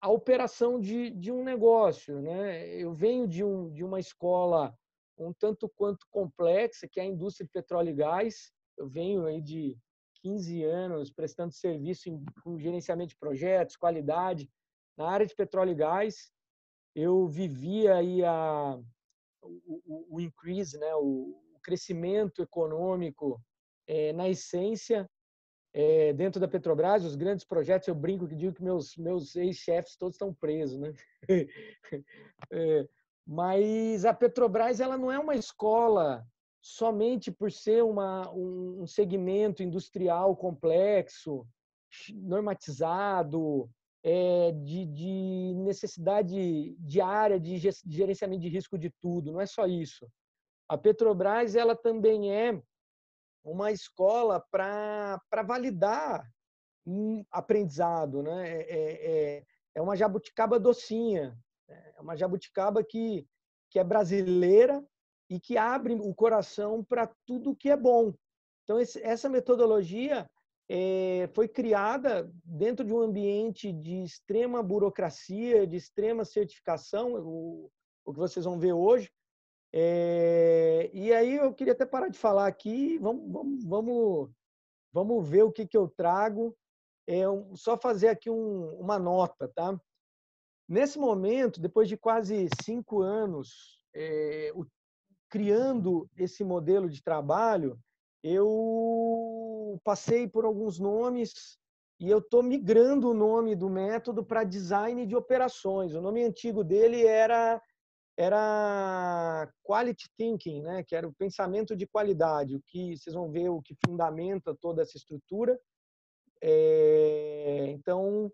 a operação de um negócio, né? Eu venho de uma escola um tanto quanto complexa, que é a indústria de petróleo e gás. Eu venho aí de 15 anos prestando serviço com gerenciamento de projetos, qualidade. Na área de petróleo e gás, eu vivia aí o increase, né? O crescimento econômico na essência, dentro da Petrobras, os grandes projetos, eu brinco que digo que meus ex-chefes todos estão presos, né? Mas a Petrobras ela não é uma escola somente por ser um segmento industrial complexo, normatizado, de necessidade diária de gerenciamento de risco de tudo. Não é só isso. A Petrobras ela também é uma escola para validar um aprendizado, né? É uma jabuticaba docinha, é uma jabuticaba que é brasileira e que abre o coração para tudo que é bom. Então, essa metodologia foi criada dentro de um ambiente de extrema burocracia, de extrema certificação, o que vocês vão ver hoje. E aí eu queria até parar de falar aqui, vamos ver o que eu trago. Só fazer aqui uma nota, tá? Nesse momento, depois de quase 5 anos criando esse modelo de trabalho, eu passei por alguns nomes e eu estou migrando o nome do método para design de operações. O nome antigo dele era quality thinking, né? Que era o pensamento de qualidade, o que vocês vão ver, o que fundamenta toda essa estrutura. Então,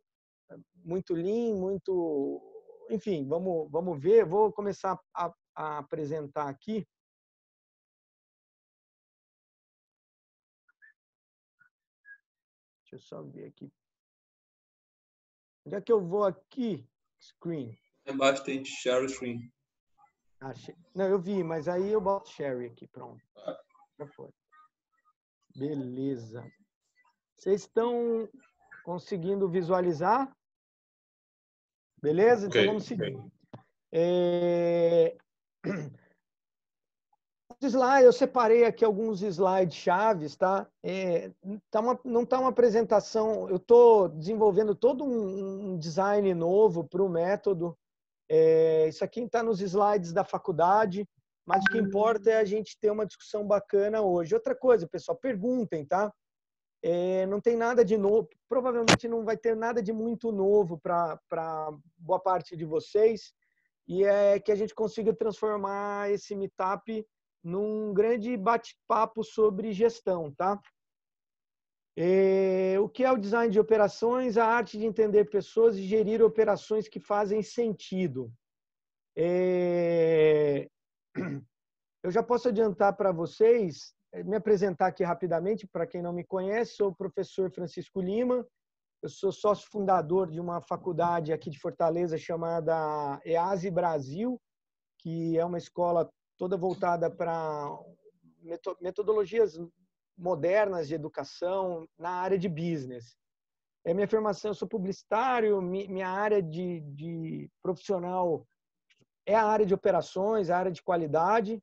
muito lean, muito... Enfim, vamos ver. Vou começar a apresentar aqui. Deixa eu só ver aqui. Onde é que eu vou aqui? Screen. Embaixo tem share screen. Achei. Não, eu vi, mas aí eu boto share aqui, pronto. Já foi. Beleza. Vocês estão conseguindo visualizar? Beleza? Então vamos seguir. Eu separei aqui alguns slides chaves, tá? Não está uma apresentação. Eu estou desenvolvendo todo um design novo para o método. Isso aqui está nos slides da faculdade, mas o que importa é a gente ter uma discussão bacana hoje. Outra coisa, pessoal, perguntem, tá? Não tem nada de novo, provavelmente não vai ter nada de muito novo para boa parte de vocês, e é que a gente consiga transformar esse meetup num grande bate-papo sobre gestão, tá? O que é o design de operações? A arte de entender pessoas e gerir operações que fazem sentido. Eu já posso adiantar para vocês, me apresentar aqui rapidamente, para quem não me conhece, sou o professor Francisco Lima, eu sou sócio fundador de uma faculdade aqui de Fortaleza chamada EASE Brasil, que é uma escola toda voltada para metodologias modernas de educação na área de business. Minha formação, eu sou publicitário, minha área de profissional é a área de operações, a área de qualidade.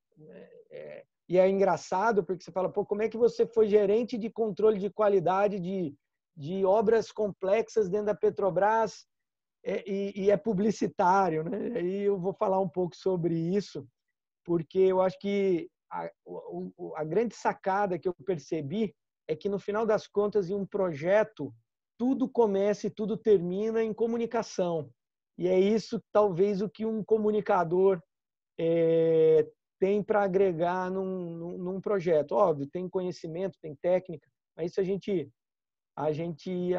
E é engraçado porque você fala, pô, como é que você foi gerente de controle de qualidade de obras complexas dentro da Petrobras e é publicitário, né? Aí eu vou falar um pouco sobre isso, porque eu acho que a grande sacada que eu percebi é que, no final das contas, em um projeto, tudo começa e tudo termina em comunicação. E é isso, talvez, o que um comunicador tem para agregar num projeto. Óbvio, tem conhecimento, tem técnica, mas isso a gente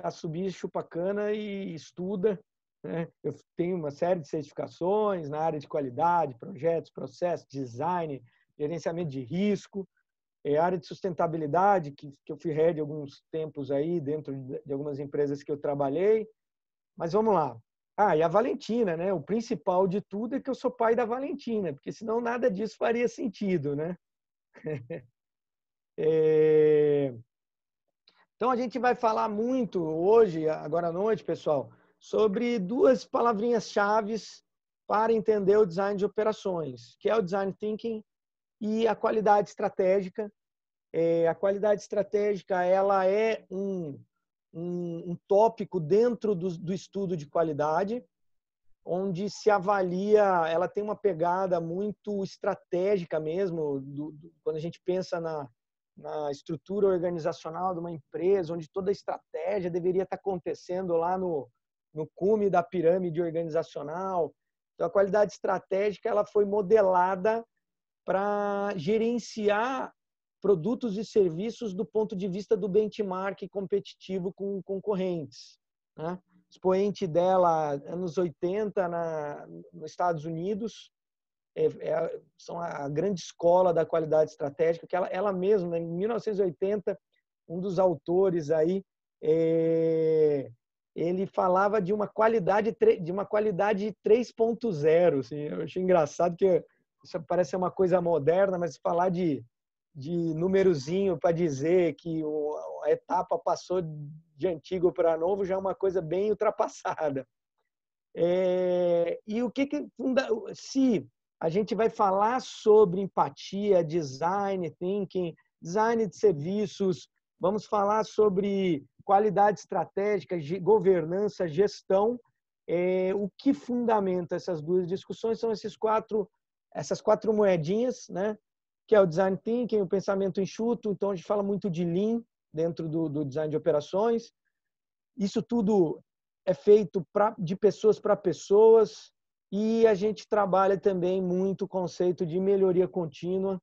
assobia, chupa cana e estuda. Né? Eu tenho uma série de certificações na área de qualidade, projetos, processos, design, gerenciamento de risco, área de sustentabilidade, que eu fui head alguns tempos aí dentro de algumas empresas que eu trabalhei. Mas vamos lá. E a Valentina, né? O principal de tudo é que eu sou pai da Valentina, porque senão nada disso faria sentido, né? Então a gente vai falar muito hoje, agora à noite, pessoal, sobre duas palavrinhas-chave para entender o design de operações, que é o design thinking e a qualidade estratégica. A qualidade estratégica ela é um tópico dentro do estudo de qualidade, onde se avalia, ela tem uma pegada muito estratégica mesmo, quando a gente pensa na estrutura organizacional de uma empresa, onde toda a estratégia deveria estar acontecendo lá no cume da pirâmide organizacional. Então, a qualidade estratégica ela foi modelada para gerenciar produtos e serviços do ponto de vista do benchmark competitivo com concorrentes, né? Expoente dela, anos 80, nos Estados Unidos, são a grande escola da qualidade estratégica, que ela mesma, em 1980, um dos autores aí, ele falava de uma qualidade 3.0. Assim, eu achei engraçado que isso parece ser uma coisa moderna, mas falar de númerozinho para dizer que a etapa passou de antigo para novo já é uma coisa bem ultrapassada. E se a gente vai falar sobre empatia, design thinking, design de serviços, vamos falar sobre qualidade estratégica, governança, gestão, o que fundamenta essas duas discussões são essas quatro moedinhas, né? Que é o design thinking, o pensamento enxuto. Então, a gente fala muito de Lean dentro do design de operações. Isso tudo é feito de pessoas para pessoas, e a gente trabalha também muito o conceito de melhoria contínua,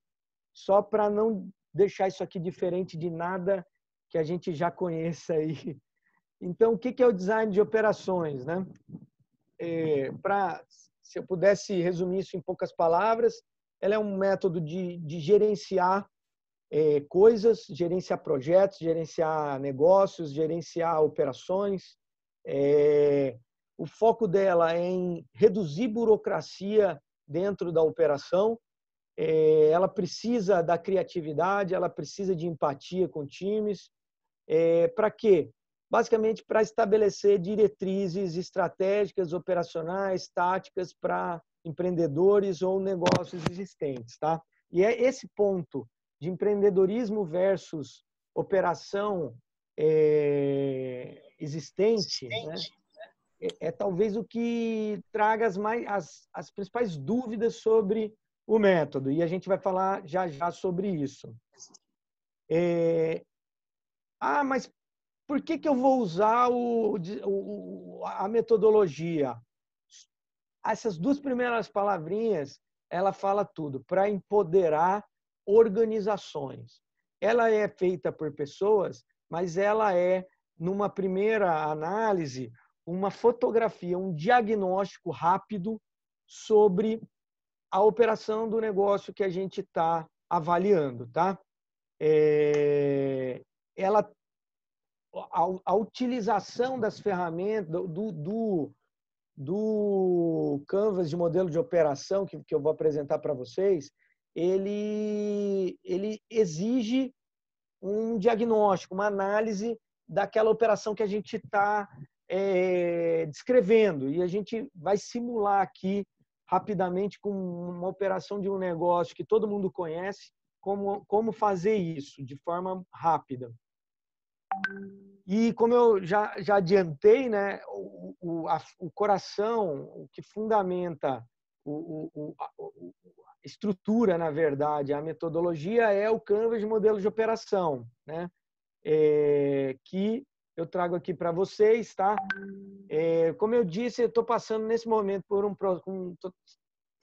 só para não deixar isso aqui diferente de nada que a gente já conheça aí. Então, o que é o design de operações, né? Se eu pudesse resumir isso em poucas palavras, ela é um método de gerenciar coisas, gerenciar projetos, gerenciar negócios, gerenciar operações. O foco dela é em reduzir burocracia dentro da operação. Ela precisa da criatividade, ela precisa de empatia com times. Para quê? Basicamente para estabelecer diretrizes estratégicas, operacionais, táticas para empreendedores ou negócios existentes, tá? E é esse ponto de empreendedorismo versus operação existente, né? Talvez o que traga as principais dúvidas sobre o método, e a gente vai falar já já sobre isso. Mas por que eu vou usar a metodologia? Essas duas primeiras palavrinhas, ela fala tudo, para empoderar organizações. Ela é feita por pessoas, mas ela é, numa primeira análise, uma fotografia, um diagnóstico rápido sobre a operação do negócio que a gente está avaliando, tá? A utilização das ferramentas do Canvas de modelo de operação que eu vou apresentar para vocês, ele exige um diagnóstico, uma análise daquela operação que a gente está descrevendo. E a gente vai simular aqui rapidamente com uma operação de um negócio que todo mundo conhece, como fazer isso de forma rápida. E como eu já adiantei, né, o coração, o que fundamenta a estrutura, na verdade, a metodologia é o Canvas de modelo de operação, né, que eu trago aqui para vocês, tá? Como eu disse, eu estou passando nesse momento tô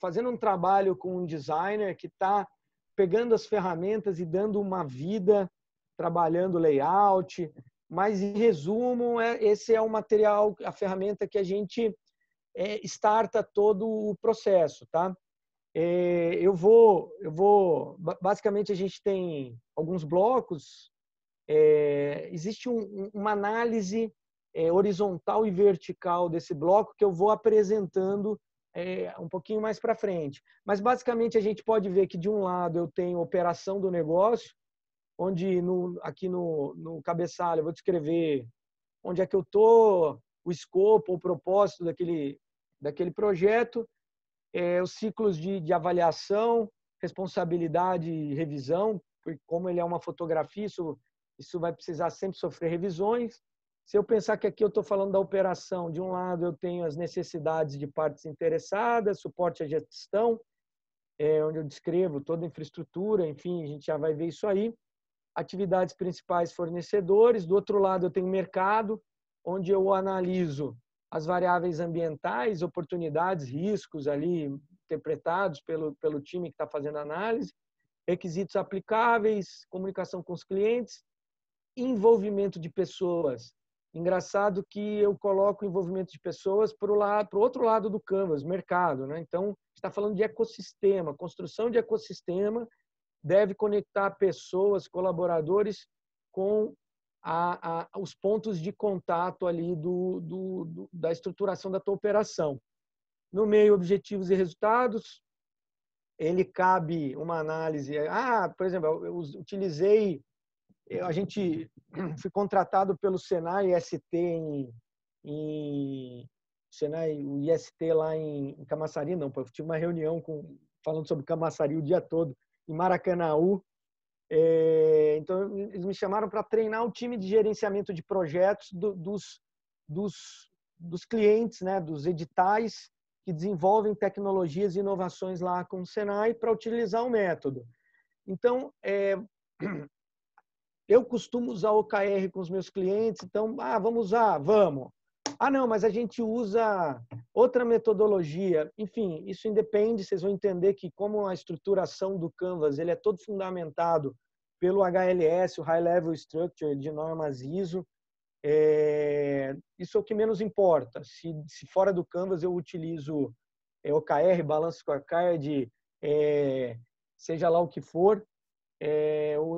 fazendo um trabalho com um designer que está pegando as ferramentas e dando uma vida, trabalhando layout. Mas, em resumo, esse é o material, a ferramenta que a gente starta todo o processo, tá? Basicamente, a gente tem alguns blocos. Existe uma análise horizontal e vertical desse bloco que eu vou apresentando um pouquinho mais para frente. Mas, basicamente, a gente pode ver que, de um lado, eu tenho operação do negócio, onde aqui no cabeçalho eu vou descrever onde é que eu estou, o escopo, o propósito daquele projeto, os ciclos de avaliação, responsabilidade e revisão, porque como ele é uma fotografia, isso vai precisar sempre sofrer revisões. Se eu pensar que aqui eu estou falando da operação, de um lado eu tenho as necessidades de partes interessadas, suporte à gestão, onde eu descrevo toda a infraestrutura, enfim, a gente já vai ver isso aí. Atividades principais, fornecedores. Do outro lado eu tenho mercado, onde eu analiso as variáveis ambientais, oportunidades, riscos ali interpretados pelo time que está fazendo a análise, requisitos aplicáveis, comunicação com os clientes, envolvimento de pessoas. Engraçado que eu coloco o envolvimento de pessoas para o outro lado do canvas, mercado, né? Então, está falando de ecossistema, construção de ecossistema, deve conectar pessoas, colaboradores com os pontos de contato ali da estruturação da tua operação. No meio, objetivos e resultados, ele cabe uma análise. Por exemplo, eu utilizei, fui contratado pelo Senai ST Senai, o IST lá em Camaçari, não, eu tive uma reunião falando sobre Camaçari o dia todo, em Maracanaú. Então, eles me chamaram para treinar o time de gerenciamento de projetos dos clientes, né, dos editais que desenvolvem tecnologias e inovações lá com o Senai para utilizar o método. Então, eu costumo usar o OKR com os meus clientes, então, vamos usar? Vamos. Não, mas a gente usa outra metodologia. Enfim, isso independe, vocês vão entender que como a estruturação do Canvas, ele é todo fundamentado pelo HLS, o High Level Structure de normas ISO. Isso é o que menos importa. Se fora do Canvas eu utilizo OKR, Balance Scorecard, seja lá o que for,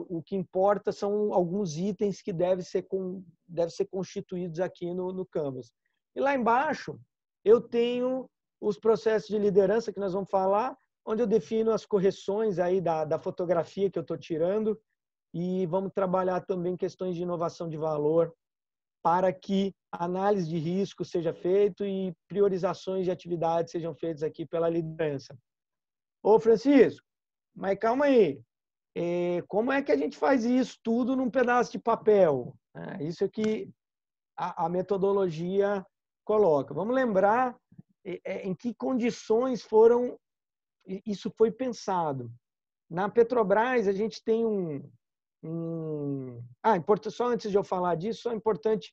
o que importa são alguns itens que devem ser constituídos aqui no Canvas. E lá embaixo eu tenho os processos de liderança que nós vamos falar, onde eu defino as correções aí da fotografia que eu estou tirando e vamos trabalhar também questões de inovação de valor para que a análise de risco seja feita e priorizações de atividades sejam feitas aqui pela liderança. Ô Francisco, mas calma aí. Como é que a gente faz isso tudo num pedaço de papel? Isso é que a metodologia coloca. Vamos lembrar em que condições isso foi pensado. Na Petrobras, a gente tem só antes de eu falar disso, é importante,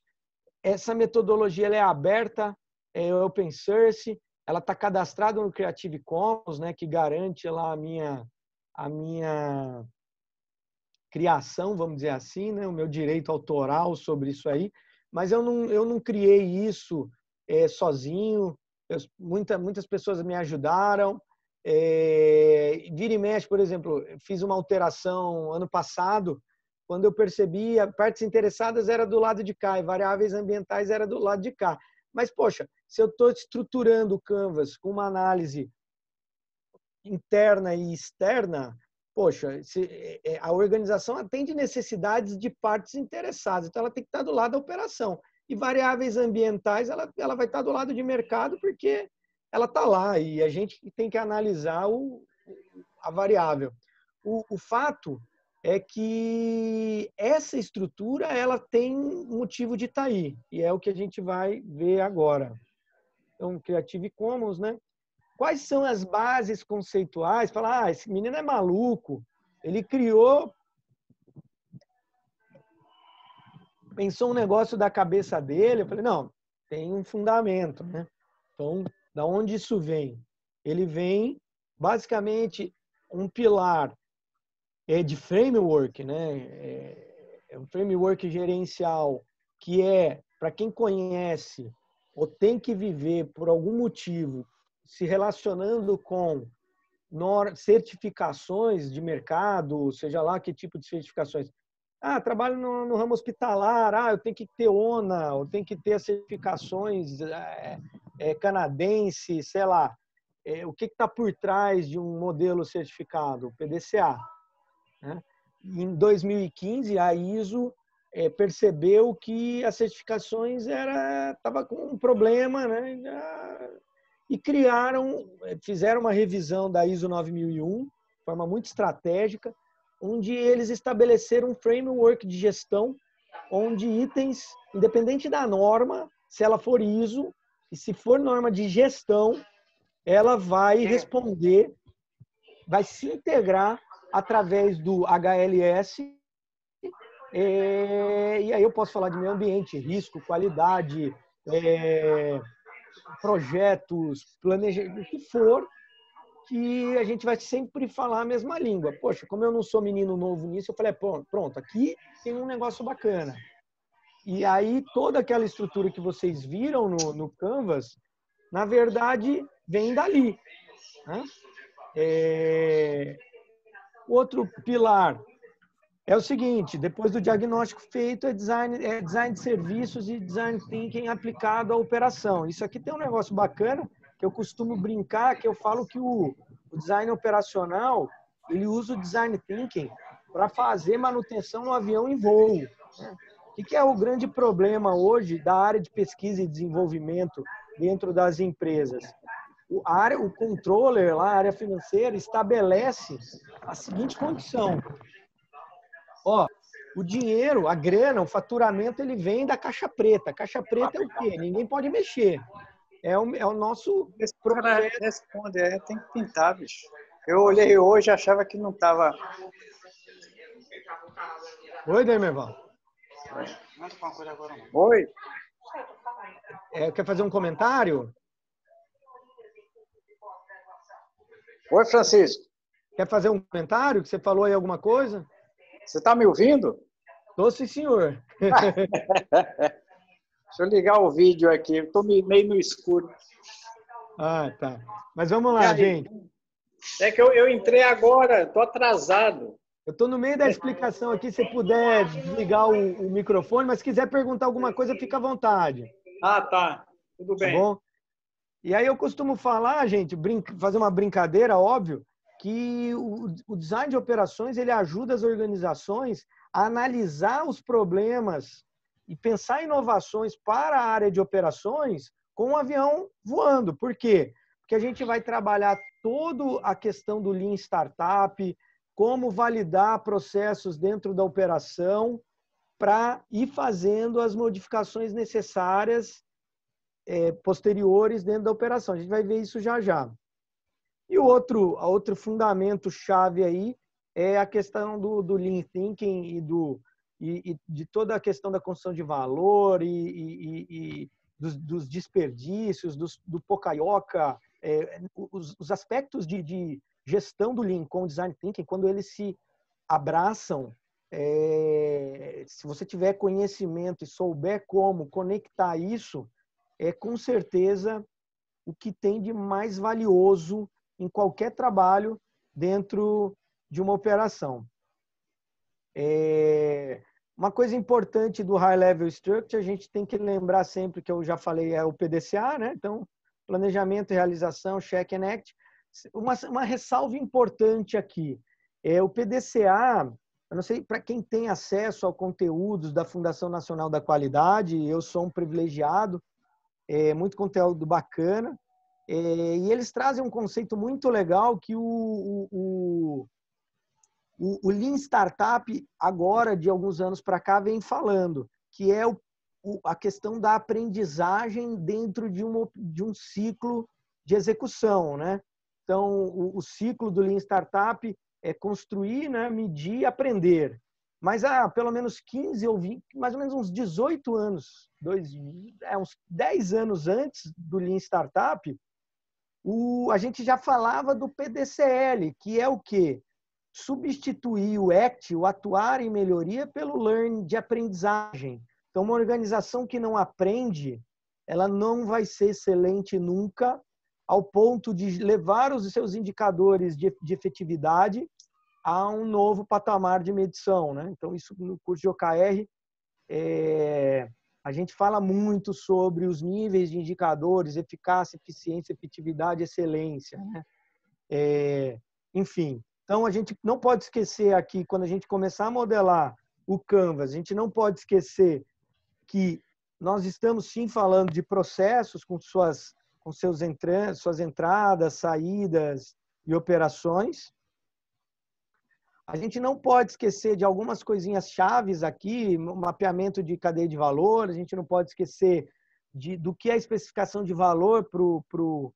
essa metodologia ela é aberta, é open source, ela está cadastrada no Creative Commons, né, que garante lá a minha criação, vamos dizer assim, né, o meu direito autoral sobre isso aí, mas eu não criei isso sozinho, muitas pessoas me ajudaram. Vira e mexe, por exemplo, fiz uma alteração ano passado, quando eu percebi partes interessadas era do lado de cá e variáveis ambientais era do lado de cá. Mas, poxa, se eu estou estruturando o Canvas com uma análise interna e externa, poxa, a organização atende necessidades de partes interessadas, então ela tem que estar do lado da operação. E variáveis ambientais, ela vai estar do lado de mercado porque ela está lá e a gente tem que analisar a variável. O fato é que essa estrutura ela tem motivo de estar aí, e é o que a gente vai ver agora. Então, Creative Commons, né? Quais são as bases conceituais? Falar, esse menino é maluco, ele pensou um negócio da cabeça dele. Eu falei, não, tem um fundamento, né? Então, da onde isso vem? Ele vem, basicamente, um pilar de framework, né? É um framework gerencial que para quem conhece ou tem que viver por algum motivo se relacionando com certificações de mercado, seja lá que tipo de certificações. Trabalho no ramo hospitalar, eu tenho que ter ONA, eu tenho que ter as certificações canadense, sei lá. O que está por trás de um modelo certificado? O PDCA. Né? Em 2015, a ISO percebeu que as certificações tava com um problema, né? E fizeram uma revisão da ISO 9001, de forma muito estratégica, onde eles estabeleceram um framework de gestão, onde itens, independente da norma, se ela for ISO, e se for norma de gestão, ela vai responder, vai se integrar através do HLS, e aí eu posso falar de meio ambiente, risco, qualidade, projetos, planejamento, o que for, que a gente vai sempre falar a mesma língua. Poxa, como eu não sou menino novo nisso, eu falei, pronto, aqui tem um negócio bacana. E aí toda aquela estrutura que vocês viram no Canvas, na verdade, vem dali, né? Outro pilar é o seguinte: depois do diagnóstico feito, é design de serviços e design thinking aplicado à operação. Isso aqui tem um negócio bacana que eu costumo brincar, que eu falo que o design operacional, ele usa o design thinking para fazer manutenção no avião em voo, né? O que é o grande problema hoje da área de pesquisa e desenvolvimento dentro das empresas? O controller, lá, a área financeira, estabelece a seguinte condição: o dinheiro, a grana, o faturamento, ele vem da caixa preta. A caixa preta é o quê? Ninguém pode mexer. É o nosso Esse projeto. cara responde, tem que pintar, bicho. Eu olhei hoje e achava que não estava. Oi, Demerval. Oi? Quer fazer um comentário? Oi, Francisco. Quer fazer um comentário? Que você falou aí alguma coisa? Você está me ouvindo? Tô, sim, senhor. Deixa eu ligar o vídeo aqui. Estou meio no escuro. Ah, tá. Mas vamos lá, gente. É que eu entrei agora, estou atrasado. Eu estou no meio da explicação aqui. Se puder desligar o microfone, mas se quiser perguntar alguma coisa, fica à vontade. Ah, tá. Tudo bem. Tá bom? E aí eu costumo falar, gente, fazer uma brincadeira, óbvio, que o design de operações ele ajuda as organizações a analisar os problemas e pensar em inovações para a área de operações com o avião voando. Por quê? Porque a gente vai trabalhar toda a questão do Lean Startup, como validar processos dentro da operação para ir fazendo as modificações necessárias posteriores dentro da operação. A gente vai ver isso já já. E outro fundamento chave aí é a questão do Lean Thinking e de toda a questão da construção de valor e dos desperdícios, do Pocayoka, os aspectos de gestão do Lean com o Design Thinking, quando eles se abraçam, se você tiver conhecimento e souber como conectar isso, com certeza o que tem de mais valioso em qualquer trabalho dentro de uma operação. Uma coisa importante do High Level Structure, a gente tem que lembrar sempre, que eu já falei, é o PDCA, né? Então, planejamento, realização, check and act. Uma ressalva importante aqui, o PDCA, eu não sei para quem tem acesso ao conteúdos da Fundação Nacional da Qualidade, eu sou um privilegiado, muito conteúdo bacana, e eles trazem um conceito muito legal que o Lean Startup, agora, de alguns anos para cá, vem falando, que é a questão da aprendizagem dentro de um ciclo de execução, né? Então, o ciclo do Lean Startup é construir, né, medir e aprender. Mas há pelo menos 15 ou 20, mais ou menos uns 18 anos, uns 10 anos antes do Lean Startup, a gente já falava do PDCL, que é o quê? Substituir o ACT, o atuar em melhoria, pelo learn, de aprendizagem. Então, uma organização que não aprende, ela não vai ser excelente nunca, ao ponto de levar os seus indicadores de efetividade a um novo patamar de medição, né? Então, isso no curso de OKR, a gente fala muito sobre os níveis de indicadores, eficácia, eficiência, efetividade, excelência, né? Enfim, então a gente não pode esquecer aqui, quando a gente começar a modelar o Canvas. A gente não pode esquecer que nós estamos sim falando de processos com suas entradas, saídas e operações. A gente não pode esquecer de algumas coisinhas chaves aqui, mapeamento de cadeia de valor, a gente não pode esquecer do que é a especificação de valor para o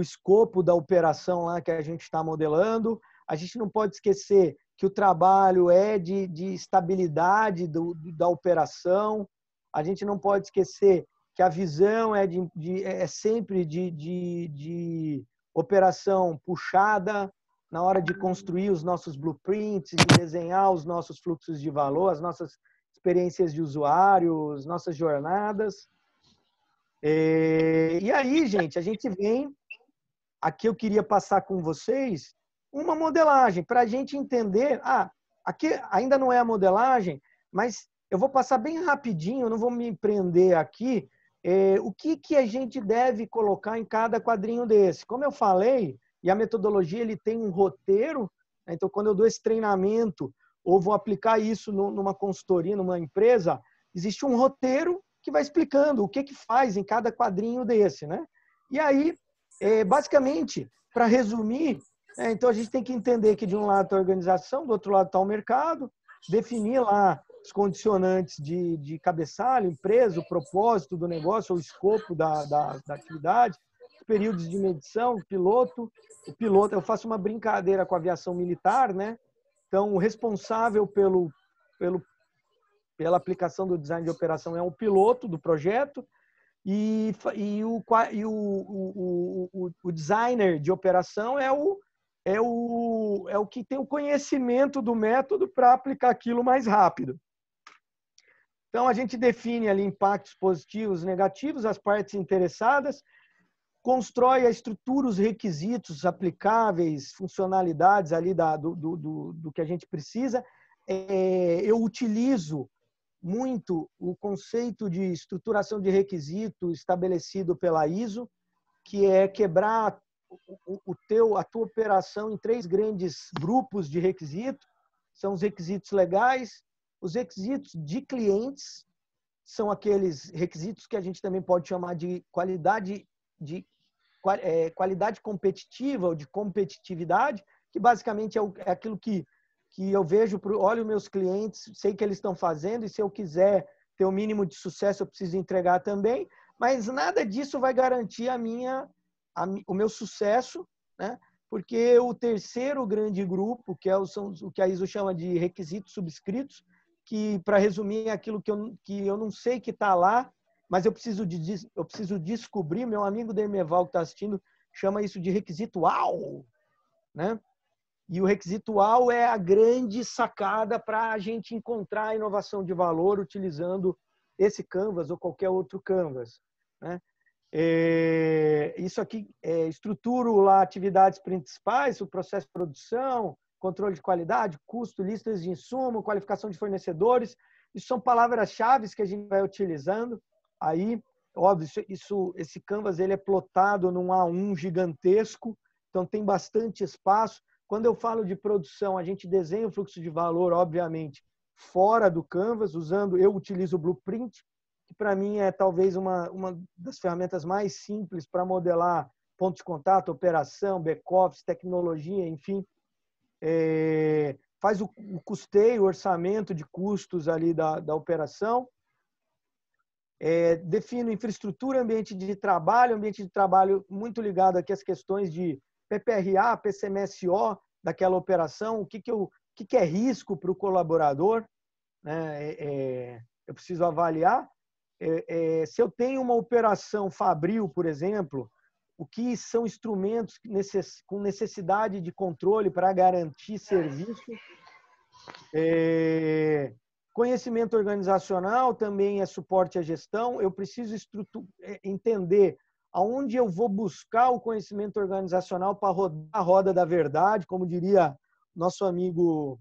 escopo da operação lá que a gente está modelando. A gente não pode esquecer que o trabalho é de estabilidade da operação. A gente não pode esquecer que a visão é sempre de operação puxada na hora de construir os nossos blueprints, de desenhar os nossos fluxos de valor, as nossas experiências de usuário, as nossas jornadas. E aí, gente, a gente vem... Aqui eu queria passar com vocês uma modelagem para a gente entender. Aqui ainda não é a modelagem, mas eu vou passar bem rapidinho, eu não vou me prender aqui. O que a gente deve colocar em cada quadrinho desse? Como eu falei, e a metodologia ele tem um roteiro, né? Então, quando eu dou esse treinamento ou vou aplicar isso numa consultoria, numa empresa, existe um roteiro que vai explicando o que faz em cada quadrinho desse, né? E aí, basicamente, para resumir, então a gente tem que entender que de um lado está a organização, do outro lado está o mercado, definir lá os condicionantes de cabeçalho, empresa, o propósito do negócio, o escopo da atividade, os períodos de medição, o piloto, eu faço uma brincadeira com a aviação militar, né? Então, o responsável pela aplicação do design de operação é o piloto do projeto, e o designer de operação é o que tem o conhecimento do método para aplicar aquilo mais rápido. Então, a gente define ali impactos positivos e negativos, as partes interessadas, constrói a estrutura, os requisitos aplicáveis, funcionalidades ali do que a gente precisa. Eu utilizo muito o conceito de estruturação de requisito estabelecido pela ISO, que é quebrar a tua operação em 3 grandes grupos de requisitos. São os requisitos legais, os requisitos de clientes, são aqueles requisitos que a gente também pode chamar de qualidade competitiva ou de competitividade, que basicamente é aquilo que eu vejo, olho meus clientes, sei que eles estão fazendo, e se eu quiser ter o mínimo de sucesso, eu preciso entregar também, mas nada disso vai garantir o meu sucesso, né? Porque o terceiro grande grupo, que são o que a ISO chama de requisitos subscritos, que, para resumir, é aquilo que eu não sei que está lá, mas eu preciso descobrir. Meu amigo Dermeval, que está assistindo, chama isso de requisito WOW, né? E o requisito WOW é a grande sacada para a gente encontrar a inovação de valor utilizando esse Canvas ou qualquer outro Canvas, né? Isso aqui, estruturo lá atividades principais, o processo de produção, controle de qualidade, custo, listas de insumo, qualificação de fornecedores. Isso são palavras-chave que a gente vai utilizando. Aí, óbvio, esse Canvas ele é plotado num A1 gigantesco, então tem bastante espaço. Quando eu falo de produção, a gente desenha o fluxo de valor, obviamente, fora do Canvas, eu utilizo o Blueprint, que para mim é talvez uma das ferramentas mais simples para modelar pontos de contato, operação, back-office, tecnologia, enfim. Faz o custeio, o orçamento de custos ali da operação. Defino infraestrutura, ambiente de trabalho muito ligado aqui às questões de PPRA, PCMSO daquela operação, o que é risco para o colaborador, né? Eu preciso avaliar. Se eu tenho uma operação fabril, por exemplo, o que são instrumentos com necessidade de controle para garantir serviço. Conhecimento organizacional também é suporte à gestão. Eu preciso entender aonde eu vou buscar o conhecimento organizacional para rodar a roda da verdade, como diria nosso amigo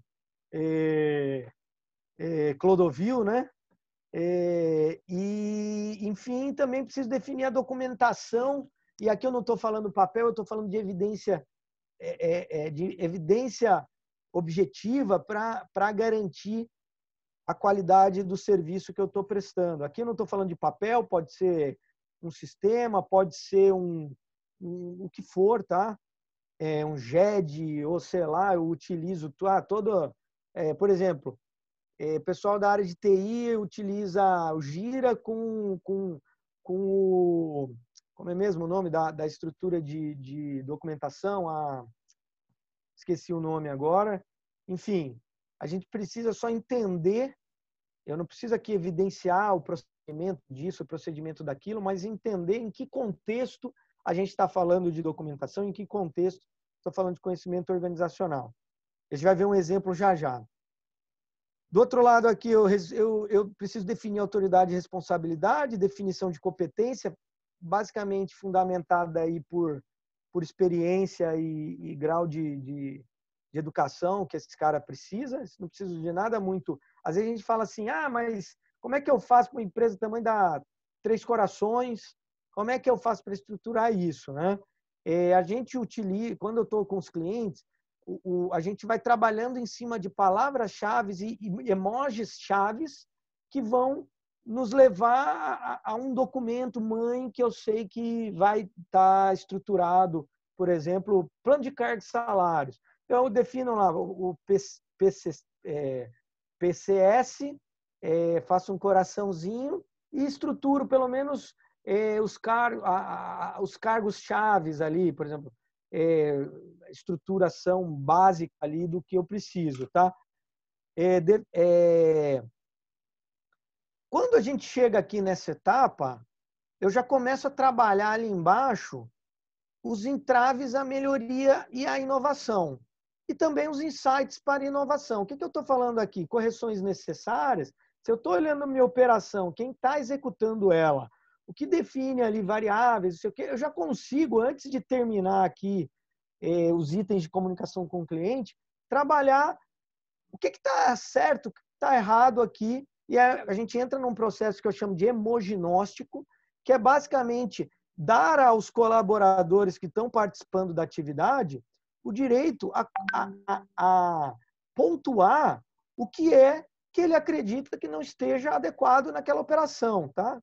Clodovil, né? E, enfim, também preciso definir a documentação, e aqui eu não estou falando papel, eu estou falando de evidência objetiva para garantir a qualidade do serviço que eu estou prestando. Aqui eu não estou falando de papel, pode ser um sistema, pode ser o que for, tá? Um GED, ou sei lá, eu utilizo por exemplo, pessoal da área de TI utiliza o Gira com o... Como é mesmo o nome da estrutura de documentação? Esqueci o nome agora. Enfim, a gente precisa só entender, eu não preciso aqui evidenciar o procedimento disso, o procedimento daquilo, mas entender em que contexto a gente está falando de documentação, em que contexto estou falando de conhecimento organizacional. A gente vai ver um exemplo já já. Do outro lado aqui, eu preciso definir autoridade e responsabilidade, definição de competência, basicamente fundamentada aí por experiência e grau de educação que esse cara precisa. Não precisa de nada muito... Às vezes a gente fala assim, mas como é que eu faço com uma empresa do tamanho da Três Corações? Como é que eu faço para estruturar isso, né? A gente utiliza, quando eu estou com os clientes, a gente vai trabalhando em cima de palavras-chave e emojis-chaves que vão nos levar a um documento mãe que eu sei que vai estar estruturado, por exemplo, plano de cargos e salários. Então, eu defino lá o PCS, faço um coraçãozinho e estruturo pelo menos os cargos chaves ali, por exemplo, estruturação básica ali do que eu preciso, tá? Quando a gente chega aqui nessa etapa, eu já começo a trabalhar ali embaixo os entraves à melhoria e à inovação. E também os insights para inovação. O que eu estou falando aqui? Correções necessárias. Se eu estou olhando a minha operação, quem está executando ela, o que define ali variáveis, eu já consigo, antes de terminar aqui os itens de comunicação com o cliente, trabalhar o que está certo, o que está errado aqui. E a gente entra num processo que eu chamo de hemognóstico, que é basicamente dar aos colaboradores que estão participando da atividade o direito a pontuar o que é que ele acredita que não esteja adequado naquela operação, tá?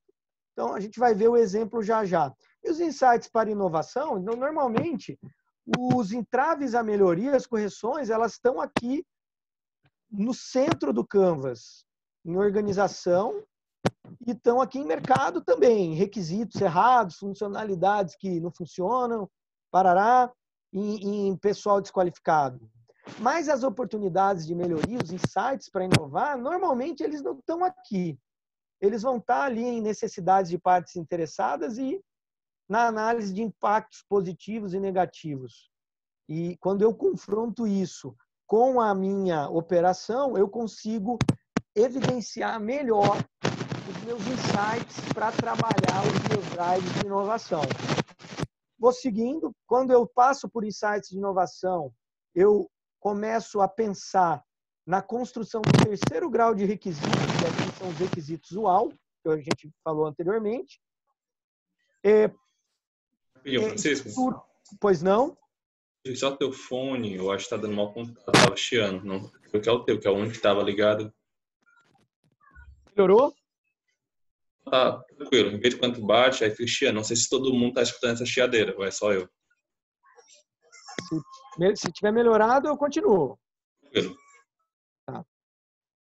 Então, a gente vai ver o exemplo já já. E os insights para inovação, normalmente, os entraves à melhoria, as correções, elas estão aqui no centro do Canvas, em organização, e estão aqui em mercado também, requisitos errados, funcionalidades que não funcionam, parará, em pessoal desqualificado. Mas as oportunidades de melhoria, os insights para inovar, normalmente eles não estão aqui. Eles vão estar ali em necessidades de partes interessadas e na análise de impactos positivos e negativos. E quando eu confronto isso com a minha operação, eu consigo evidenciar melhor os meus insights para trabalhar os meus drives de inovação. Vou seguindo. Quando eu passo por insights de inovação, eu começo a pensar na construção do terceiro grau de requisitos, que aqui são os requisitos UAU, que a gente falou anteriormente. Francisco? Pois não? Só teu fone, eu acho que está dando mal contato, estava chiando. Não, que é o teu, que é o único que estava ligado. Melhorou? Ah, tranquilo. Em vez de quanto bate, aí fica chiando. Não sei se todo mundo está escutando essa chiadeira, ou é só eu. Se tiver melhorado, eu continuo. Tranquilo. Tá.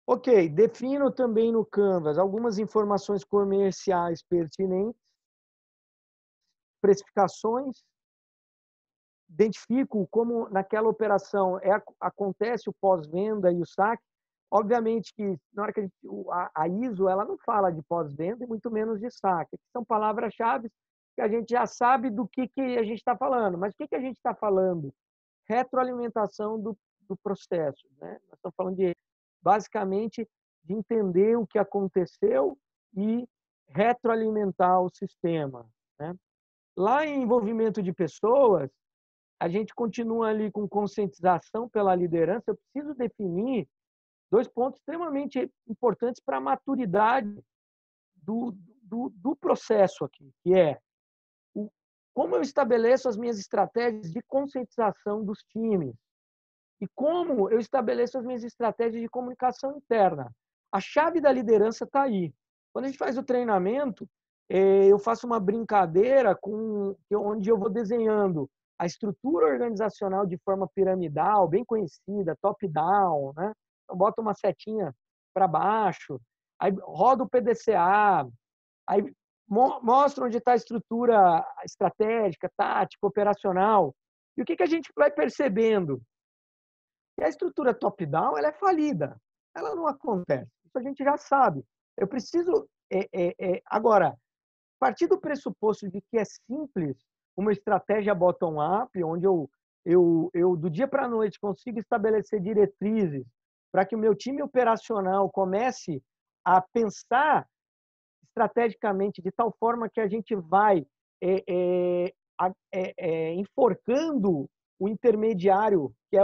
Ok, defino também no Canvas algumas informações comerciais pertinentes, precificações, identifico como naquela operação acontece o pós-venda e o saque. Obviamente que na hora que a ISO ela não fala de pós-venda e muito menos de saque. São palavras-chave que a gente já sabe do que a gente está falando. Mas o que a gente está falando? Retroalimentação do processo, né? Nós estamos falando basicamente de entender o que aconteceu e retroalimentar o sistema, né? Lá em envolvimento de pessoas, a gente continua ali com conscientização pela liderança. Eu preciso definir 2 pontos extremamente importantes para a maturidade do processo aqui, que é como eu estabeleço as minhas estratégias de conscientização dos times e como eu estabeleço as minhas estratégias de comunicação interna. A chave da liderança está aí. Quando a gente faz o treinamento, eu faço uma brincadeira onde eu vou desenhando a estrutura organizacional de forma piramidal, bem conhecida, top-down, né? Então, bota uma setinha para baixo, aí roda o PDCA, aí mostra onde está a estrutura estratégica, tática, operacional. E o que a gente vai percebendo? Que a estrutura top-down ela é falida, ela não acontece. Isso a gente já sabe. Eu preciso, agora, partir do pressuposto de que é simples uma estratégia bottom-up, onde eu do dia para a noite consigo estabelecer diretrizes para que o meu time operacional comece a pensar estrategicamente de tal forma que a gente vai enforcando o intermediário, que é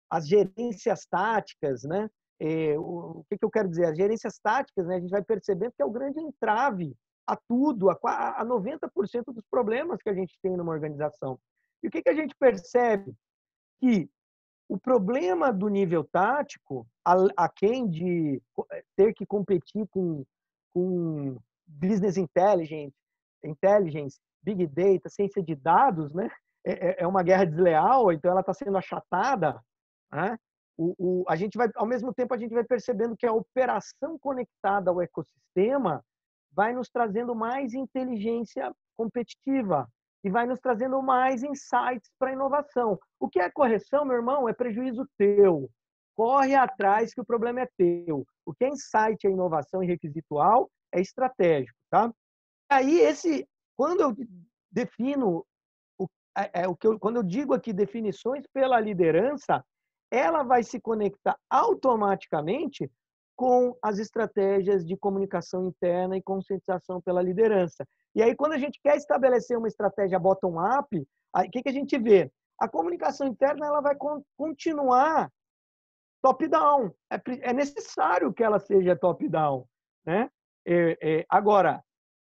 as gerências táticas, né? O que eu quero dizer? As gerências táticas, né? A gente vai percebendo que é o grande entrave a tudo, a 90% dos problemas que a gente tem numa organização. E o que a gente percebe? Que o problema do nível tático, aquém de ter que competir com business intelligence, big data, ciência de dados, né? É uma guerra desleal, então ela está sendo achatada, né? A gente vai, ao mesmo tempo, a gente vai percebendo que a operação conectada ao ecossistema vai nos trazendo mais inteligência competitiva e vai nos trazendo mais insights para a inovação. O que é correção, meu irmão, é prejuízo teu. Corre atrás que o problema é teu. O que é insight, é inovação e requisitual, é estratégico, tá? Aí quando eu defino quando eu digo aqui definições pela liderança, ela vai se conectar automaticamente com as estratégias de comunicação interna e conscientização pela liderança. E aí, quando a gente quer estabelecer uma estratégia bottom-up, o que a gente vê? A comunicação interna ela vai continuar top-down. É necessário que ela seja top-down, né? Agora,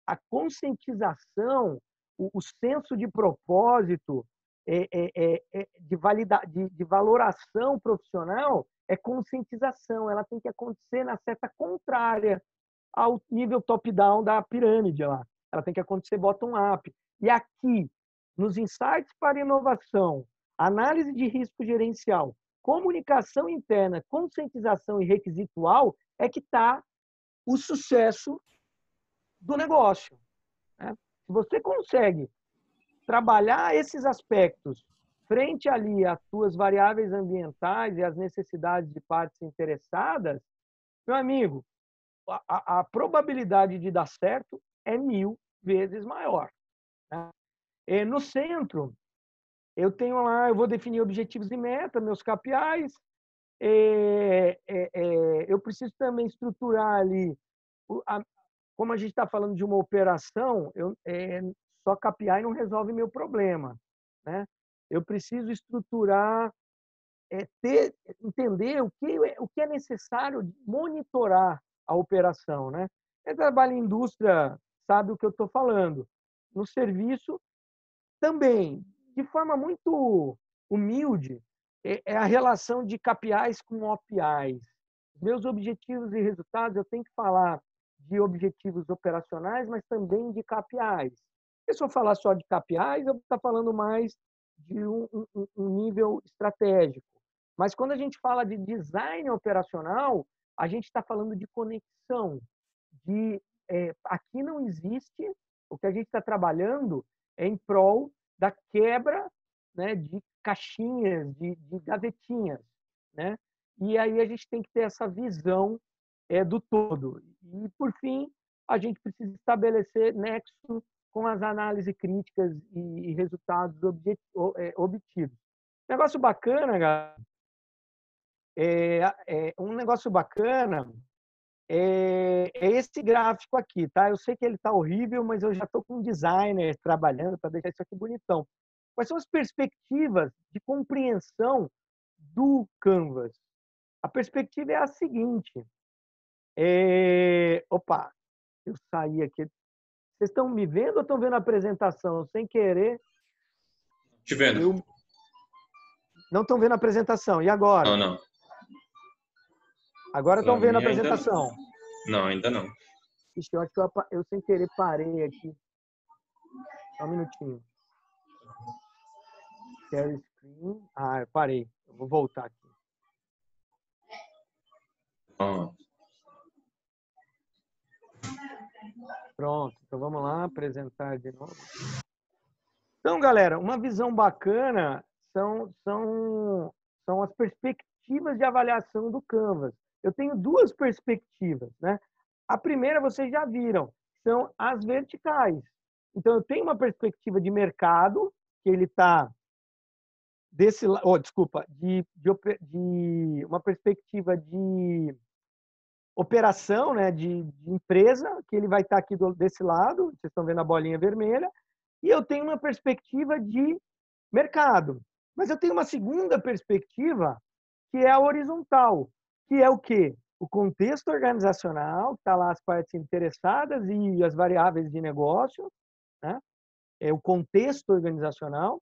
a conscientização, o senso de propósito, de valoração profissional, é conscientização. Ela tem que acontecer na seta contrária ao nível top-down da pirâmide lá. Ela tem que acontecer bottom-up. E aqui, nos insights para inovação, análise de risco gerencial, comunicação interna, conscientização e requisitual, é que está o sucesso do negócio, né? Se você consegue trabalhar esses aspectos frente ali às suas variáveis ambientais e às necessidades de partes interessadas, meu amigo, a probabilidade de dar certo é 1000 vezes maior, né? No centro, eu tenho lá, eu vou definir objetivos e metas, meus KPIs. Eu preciso também estruturar ali, como a gente está falando de uma operação, só KPI não resolve meu problema, né? Eu preciso estruturar, entender o que é necessário monitorar a operação, né? Quem trabalha em indústria sabe o que eu estou falando. No serviço, também, de forma muito humilde, é a relação de KPIs com OPIs. Meus objetivos e resultados, eu tenho que falar de objetivos operacionais, mas também de KPIs. Se eu falar só de KPIs, eu vou estar falando mais de um nível estratégico. Mas quando a gente fala de design operacional, a gente está falando de conexão. Aqui não existe, o que a gente está trabalhando é em prol da quebra, né, de caixinhas, de gavetinhas, né? E aí a gente tem que ter essa visão do todo. E, por fim, a gente precisa estabelecer nexo com as análises críticas e resultados obtidos. Negócio bacana, galera. Um negócio bacana é esse gráfico aqui, tá? Eu sei que ele está horrível, mas eu já estou com um designer trabalhando para deixar isso aqui bonitão. Quais são as perspectivas de compreensão do Canvas? A perspectiva é a seguinte. Opa, eu saí aqui. Vocês estão me vendo ou estão vendo a apresentação? Sem querer. Te vendo. Não estão vendo a apresentação. E agora? Não. Agora estão Na vendo a minha ainda apresentação. não, ainda não. Ixi, eu acho que eu sem querer parei aqui. Só um minutinho. Share screen. Ah, eu parei. Eu vou voltar aqui. Ah, Pronto. Então vamos lá, apresentar de novo. Então, galera, uma visão bacana são as perspectivas de avaliação do Canvas. Eu tenho duas perspectivas, né? A primeira vocês já viram, são as verticais. Então, eu tenho uma perspectiva de mercado, que ele está desse lado, desculpa, de uma perspectiva de operação, né, de empresa, que ele vai estar aqui desse lado, vocês estão vendo a bolinha vermelha, e eu tenho uma perspectiva de mercado. Mas eu tenho uma segunda perspectiva, que é a horizontal, que é o quê? O contexto organizacional, que está lá as partes interessadas e as variáveis de negócio, né? É o contexto organizacional.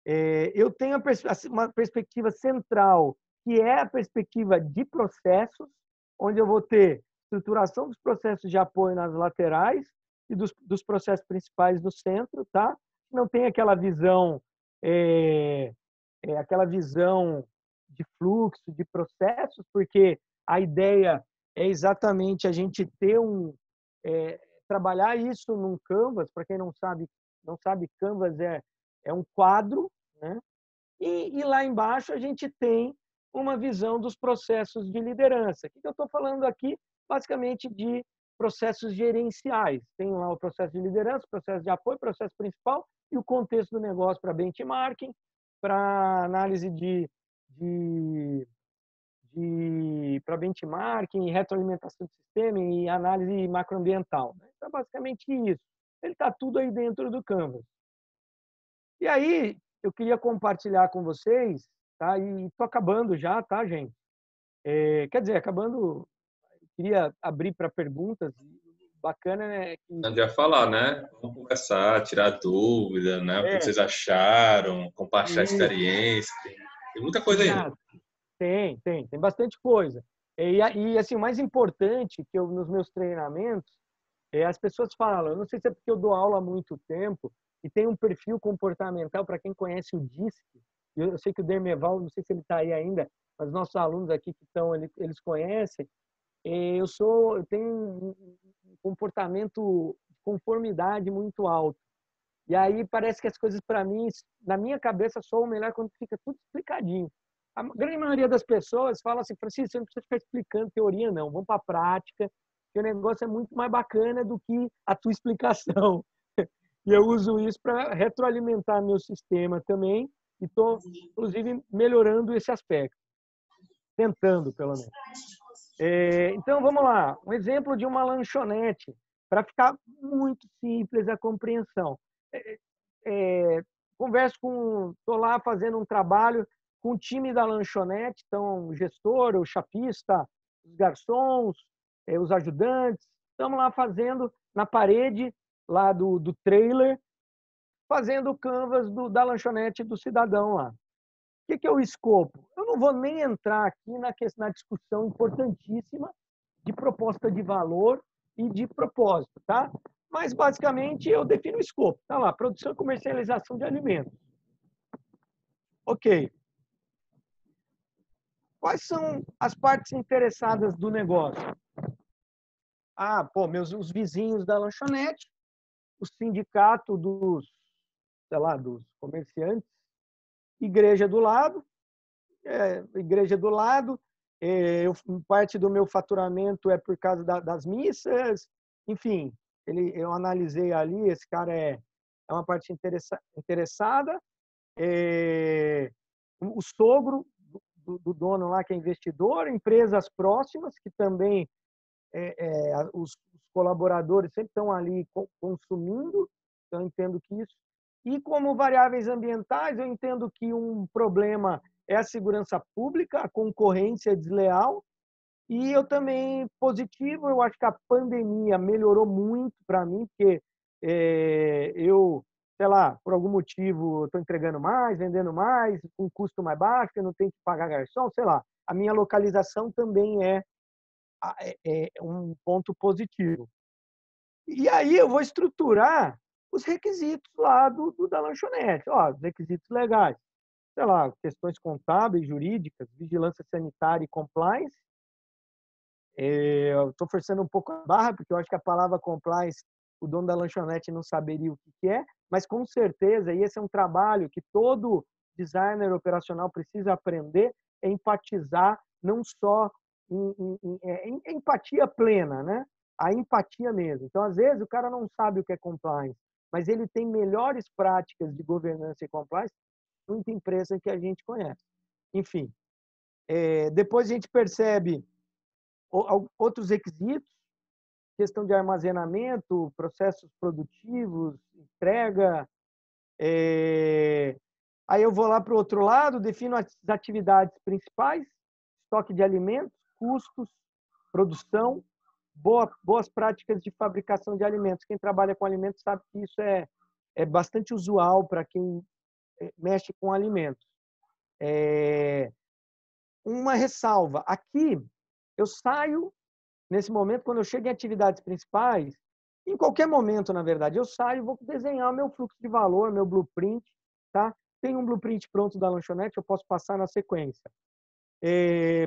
Eu tenho uma perspectiva central, que é a perspectiva de processos, onde eu vou ter estruturação dos processos de apoio nas laterais e dos processos principais no centro, tá? Não tem aquela visão de fluxo, de processos, porque a ideia é exatamente a gente ter trabalhar isso num Canvas. Para quem não sabe, Canvas é um quadro, né? E lá embaixo a gente tem uma visão dos processos de liderança. O que eu estou falando aqui? Basicamente de processos gerenciais. Tem lá o processo de liderança, processo de apoio, processo principal e o contexto do negócio para benchmarking, para análise para benchmarking, retroalimentação do sistema e análise macroambiental. Então, basicamente isso. Ele está tudo aí dentro do Canvas. E aí, eu queria compartilhar com vocês, tá? E estou acabando já, tá, gente? Quer dizer, acabando, queria abrir para perguntas. Bacana é que... não ia falar, né? Vamos conversar, tirar dúvida, né? O que vocês acharam, compartilhar experiência. Tem muita coisa aí. Tem bastante coisa. E assim, o mais importante que nos meus treinamentos, as pessoas falam, eu não sei se é porque eu dou aula há muito tempo e tem um perfil comportamental, para quem conhece o DISC, eu sei que o Dermeval, não sei se ele está aí ainda, mas nossos alunos aqui que estão, eles conhecem, eu tenho um comportamento de conformidade muito alto. E aí parece que as coisas, para mim, na minha cabeça, soam melhor quando fica tudo explicadinho. A grande maioria das pessoas fala assim, Francisco, você não precisa ficar explicando teoria, não. Vamos para a prática, que o negócio é muito mais bacana do que a tua explicação. E eu uso isso para retroalimentar meu sistema também e estou, inclusive, melhorando esse aspecto. Tentando, pelo menos. Então, vamos lá. Um exemplo de uma lanchonete, para ficar muito simples a compreensão. Estou lá fazendo um trabalho com o time da lanchonete, então o gestor, o chapista, os garçons, os ajudantes. Estamos lá fazendo na parede lá do trailer, fazendo o canvas da lanchonete do cidadão lá. O que é o escopo? Eu não vou nem entrar aqui na discussão importantíssima de proposta de valor e de propósito, tá? Mas, basicamente, eu defino o escopo. Tá lá, produção e comercialização de alimentos. Ok. Quais são as partes interessadas do negócio? Os vizinhos da lanchonete, o sindicato dos comerciantes, igreja do lado, parte do meu faturamento é por causa das missas, enfim, eu analisei ali, esse cara é uma parte interessada, o sogro do dono lá, que é investidor, empresas próximas, que também os colaboradores sempre estão ali consumindo, então eu entendo que isso. E como variáveis ambientais, eu entendo que um problema é a segurança pública, a concorrência desleal, e eu também, positivo, eu acho que a pandemia melhorou muito para mim, porque eu sei lá, por algum motivo estou entregando mais, vendendo mais, com um custo mais baixo, eu não tenho que pagar garçom, sei lá. A minha localização também é um ponto positivo. E aí eu vou estruturar os requisitos lá da lanchonete. Ó, os requisitos legais. Sei lá, questões contábeis, jurídicas, vigilância sanitária e compliance. Eu estou forçando um pouco a barra, porque eu acho que a palavra compliance, o dono da lanchonete não saberia o que é, mas com certeza, e esse é um trabalho que todo designer operacional precisa aprender, é empatizar não só em empatia plena, né? A empatia mesmo. Então, às vezes, o cara não sabe o que é compliance, mas ele tem melhores práticas de governança e compliance que muita empresa que a gente conhece. Enfim, depois a gente percebe outros requisitos, questão de armazenamento, processos produtivos, entrega. Aí eu vou lá para o outro lado, defino as atividades principais, estoque de alimentos, custos, produção, boas práticas de fabricação de alimentos. Quem trabalha com alimentos sabe que isso é bastante usual para quem mexe com alimentos. Uma ressalva, aqui eu saio, nesse momento, quando eu chego em atividades principais, em qualquer momento, na verdade, eu saio e vou desenhar o meu fluxo de valor, meu blueprint, tá? Tem um blueprint pronto da lanchonete, eu posso passar na sequência.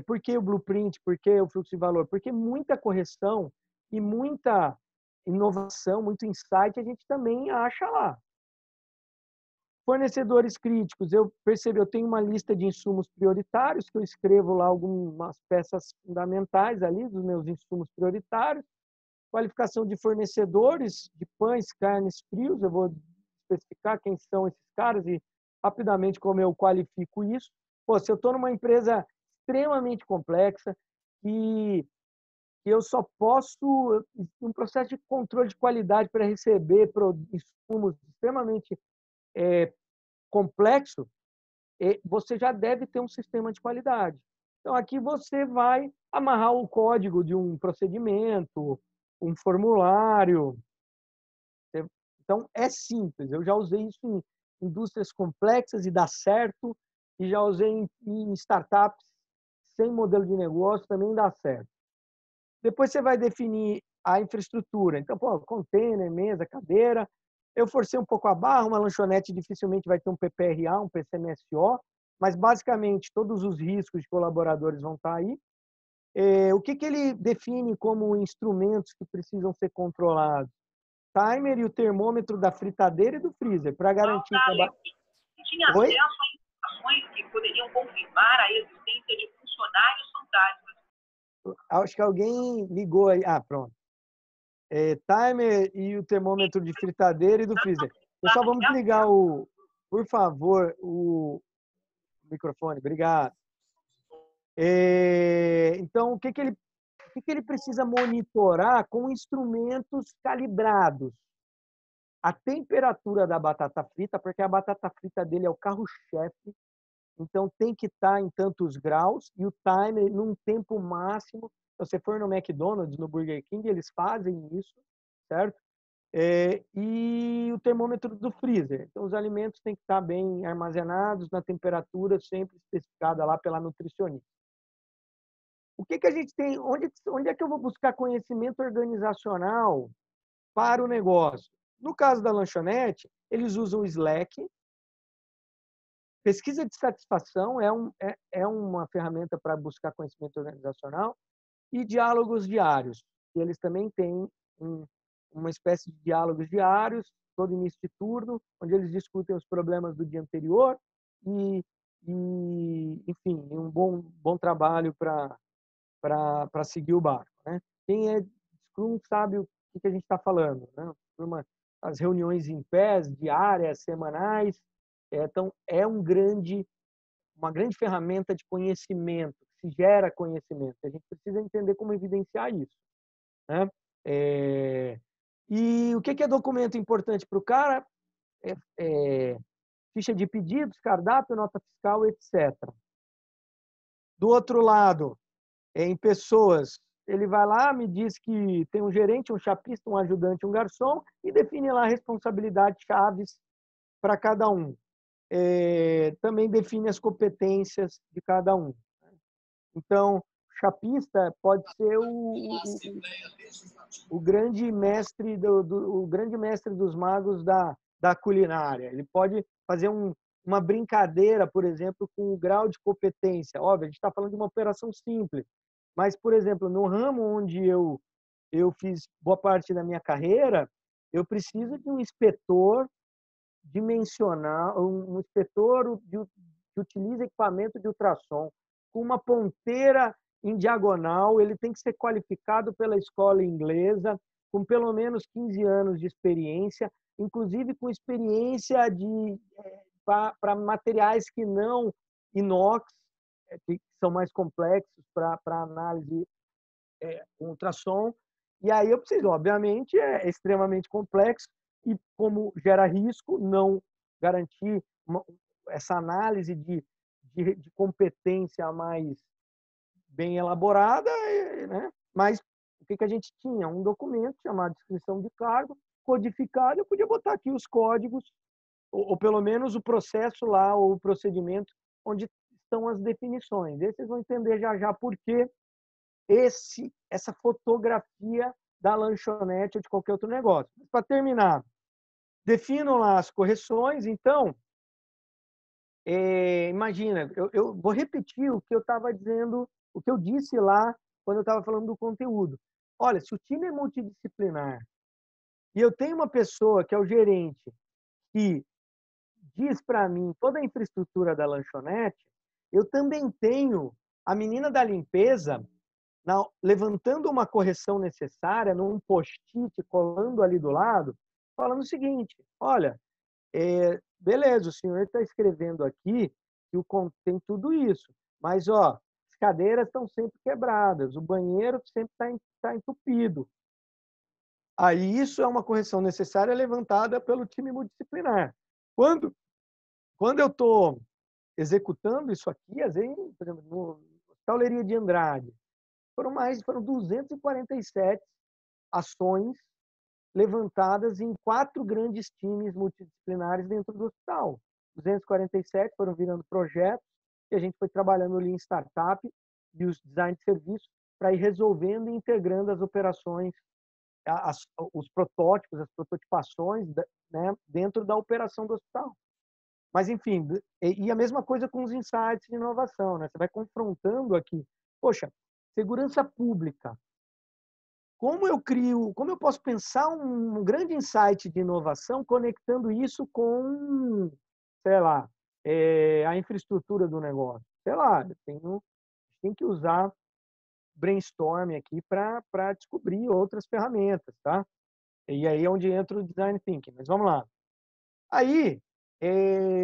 Por que o blueprint? Por que o fluxo de valor? Porque muita correção e muita inovação, muito insight a gente também acha lá. Fornecedores críticos, eu percebi, eu tenho uma lista de insumos prioritários, que eu escrevo lá algumas peças fundamentais ali dos meus insumos prioritários. Qualificação de fornecedores de pães, carnes, frios, eu vou especificar quem são esses caras e rapidamente como eu qualifico isso. Pô, se eu estou numa empresa extremamente complexa que eu só posso, um processo de controle de qualidade para receber insumos extremamente complexo, você já deve ter um sistema de qualidade. Então, aqui você vai amarrar o código de um procedimento, um formulário. Então, é simples. Eu já usei isso em indústrias complexas e dá certo, e já usei em startups sem modelo de negócio, também dá certo. Depois você vai definir a infraestrutura. Então, container, mesa, cadeira. Eu forcei um pouco a barra, uma lanchonete dificilmente vai ter um PPRA, um PCMSO, mas basicamente todos os riscos de colaboradores vão estar aí. O que ele define como instrumentos que precisam ser controlados? Timer e o termômetro da fritadeira e do freezer, para garantir que tinha acesso a informações que poderiam confirmar a existência de funcionários fantásticos. Acho que alguém ligou aí. Ah, pronto. Timer e o termômetro de fritadeira e do freezer. Pessoal, vamos ligar por favor, o microfone. Obrigado. Então, o que ele precisa monitorar com instrumentos calibrados? A temperatura da batata frita, porque a batata frita dele é o carro-chefe, então tem que estar em tantos graus, e o timer num tempo máximo. Se você for no McDonald's, no Burger King, eles fazem isso, certo? E o termômetro do freezer. Então, os alimentos têm que estar bem armazenados na temperatura sempre especificada lá pela nutricionista. O que a gente tem? Onde é que eu vou buscar conhecimento organizacional para o negócio? No caso da lanchonete, eles usam o Slack. Pesquisa de satisfação é uma ferramenta para buscar conhecimento organizacional, e diálogos diários. E eles também têm uma espécie de diálogos diários, todo início de turno, onde eles discutem os problemas do dia anterior e enfim, um bom trabalho para seguir o barco, né? Quem é Scrum sabe o que a gente está falando, né? As reuniões em pés, diárias, semanais. Então, é uma grande ferramenta de conhecimento, que se gera conhecimento. A gente precisa entender como evidenciar isso, né? E o que é documento importante para o cara? Ficha de pedidos, cardápio, nota fiscal, etc. Do outro lado, em pessoas, ele vai lá, me diz que tem um gerente, um chapista, um ajudante, um garçom, e define lá responsabilidades chaves para cada um. Também define as competências de cada um. Então, chapista pode ser o grande mestre o grande mestre dos magos da culinária. Ele pode fazer uma brincadeira, por exemplo, com o grau de competência. Óbvio, a gente está falando de uma operação simples, mas, por exemplo, no ramo onde eu fiz boa parte da minha carreira, eu preciso de um inspetor dimensional, um inspetor que utiliza equipamento de ultrassom com uma ponteira em diagonal, ele tem que ser qualificado pela escola inglesa, com pelo menos 15 anos de experiência, inclusive com experiência para materiais que não inox, que são mais complexos para análise com ultrassom. E aí eu preciso, obviamente, é extremamente complexo e como gera risco, não garantir essa análise de competência mais bem elaborada, né? Mas o que a gente tinha? Um documento chamado descrição de cargo, codificado, eu podia botar aqui os códigos, ou pelo menos o processo lá, ou o procedimento, onde estão as definições. Aí vocês vão entender já por que essa fotografia da lanchonete ou de qualquer outro negócio. Para terminar, definam lá as correções. Então, imagina, eu vou repetir o que eu estava dizendo, o que eu disse lá quando eu estava falando do conteúdo. Olha, se o time é multidisciplinar e eu tenho uma pessoa que é o gerente que diz para mim toda a infraestrutura da lanchonete, eu também tenho a menina da limpeza levantando uma correção necessária num post-it, colando ali do lado, falando o seguinte: olha, beleza, o senhor está escrevendo aqui que tem tudo isso, mas as cadeiras estão sempre quebradas, o banheiro sempre está entupido. Aí isso é uma correção necessária levantada pelo time multidisciplinar. Quando eu estou executando isso aqui, às vezes, por exemplo, no Hospital Leiria de Andrade, foram 247 ações levantadas em 4 grandes times multidisciplinares dentro do hospital. 247 foram virando projetos e a gente foi trabalhando ali em startup e os design de serviço para ir resolvendo e integrando as operações, os protótipos, as prototipações, né, dentro da operação do hospital. Mas, enfim, e a mesma coisa com os insights de inovação, né? Você vai confrontando aqui. Poxa, segurança pública. Como eu posso pensar um grande insight de inovação conectando isso com, sei lá, a infraestrutura do negócio? Sei lá, tem que usar brainstorming aqui para descobrir outras ferramentas, tá? E aí é onde entra o design thinking. Mas vamos lá. Aí,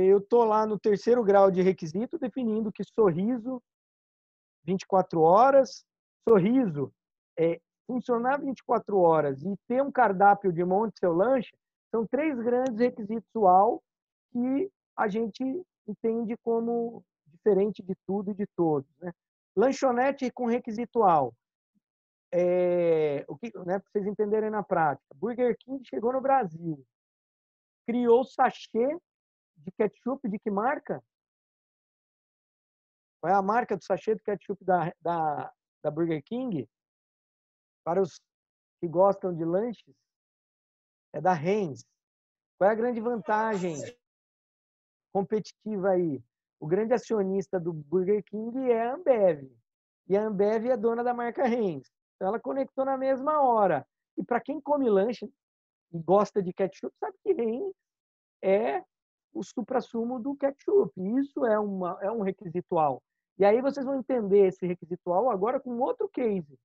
eu estou lá no 3º grau de requisito, definindo que sorriso 24 horas, sorriso funcionar 24 horas e ter um cardápio de monte seu lanche, são 3 grandes requisitos UAU que a gente entende como diferente de tudo e de todos, né? Lanchonete com requisito UAU. Né, para vocês entenderem na prática, Burger King chegou no Brasil, criou sachê de ketchup de que marca? Qual é a marca do sachê do ketchup da Burger King? Para os que gostam de lanches, é da Heinz. Qual é a grande vantagem competitiva aí? O grande acionista do Burger King é a Ambev. E a Ambev é dona da marca Heinz. Então, ela conectou na mesma hora. E para quem come lanche e gosta de ketchup, sabe que Heinz é o suprassumo do ketchup. Isso é um requisitual. E aí vocês vão entender esse requisitual agora com outro case,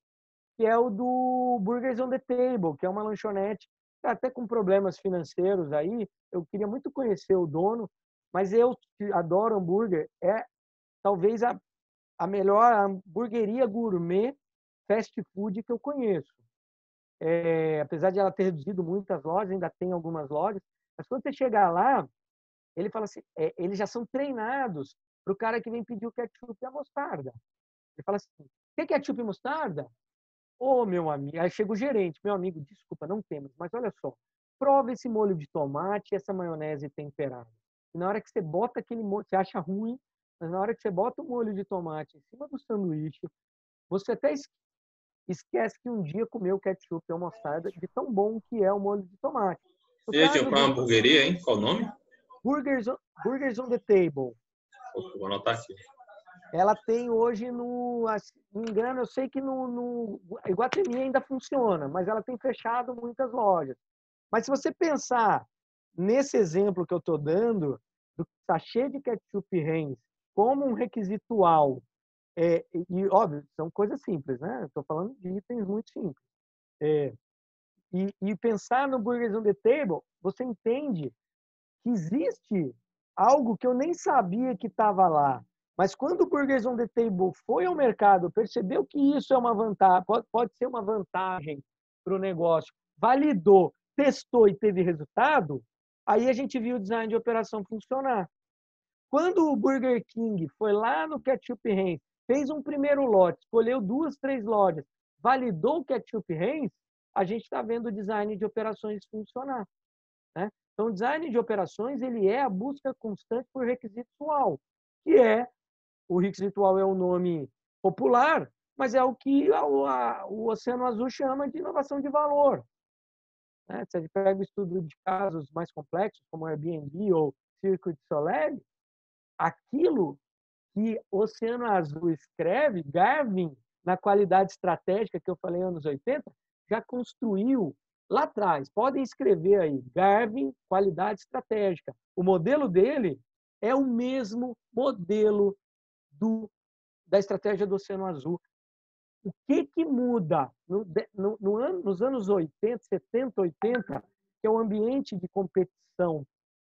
que é o do Burgers on the Table, que é uma lanchonete até com problemas financeiros aí. Eu queria muito conhecer o dono, mas eu adoro hambúrguer. É talvez a melhor hamburgueria gourmet fast food que eu conheço. Apesar de ela ter reduzido muitas lojas, ainda tem algumas lojas, mas quando você chegar lá, ele fala assim, eles já são treinados para o cara que vem pedir o ketchup e a mostarda. Ele fala assim, tem ketchup e mostarda? Ô, meu amigo, aí chega o gerente, meu amigo, desculpa, não temos, mas olha só, prova esse molho de tomate e essa maionese temperada. E na hora que você bota aquele molho, você acha ruim, mas na hora que você bota o molho de tomate em cima do sanduíche, você até esquece que um dia comeu ketchup ou mostarda de tão bom que é o molho de tomate. No E aí, caso qual é uma do hamburgueria, hein? Qual o nome? Burgers on the Table. Vou anotar aqui. Ela tem hoje se não me engano, eu sei que no Iguatemi ainda funciona, mas ela tem fechado muitas lojas. Mas se você pensar nesse exemplo que eu estou dando, do sachê de ketchup Heinz como um requisitual, e óbvio, são coisas simples, né? Estou falando de itens muito simples. E pensar no Burgers on the Table, você entende que existe algo que eu nem sabia que estava lá. Mas quando o Burgers on the Table foi ao mercado, percebeu que isso é uma vantagem, pode ser uma vantagem para o negócio, validou, testou e teve resultado, aí a gente viu o design de operação funcionar. Quando o Burger King foi lá no Ketchup Heinz, fez um primeiro lote, escolheu 2, 3 lojas, validou o Ketchup Heinz, a gente está vendo o design de operações funcionar. Né? Então, o design de operações ele é a busca constante por requisito usual, que o requisito usual é o nome popular, mas é o que o Oceano Azul chama de inovação de valor. Né? Se a gente pega o estudo de casos mais complexos, como Airbnb ou Cirque du Soleil, aquilo que o Oceano Azul escreve, Garvin, na qualidade estratégica que eu falei anos 80, já construiu lá atrás. Podem escrever aí, Garvin, qualidade estratégica. O modelo dele é o mesmo modelo da estratégia do Oceano Azul. O que muda nos anos 80, 70, 80, que é o ambiente de competição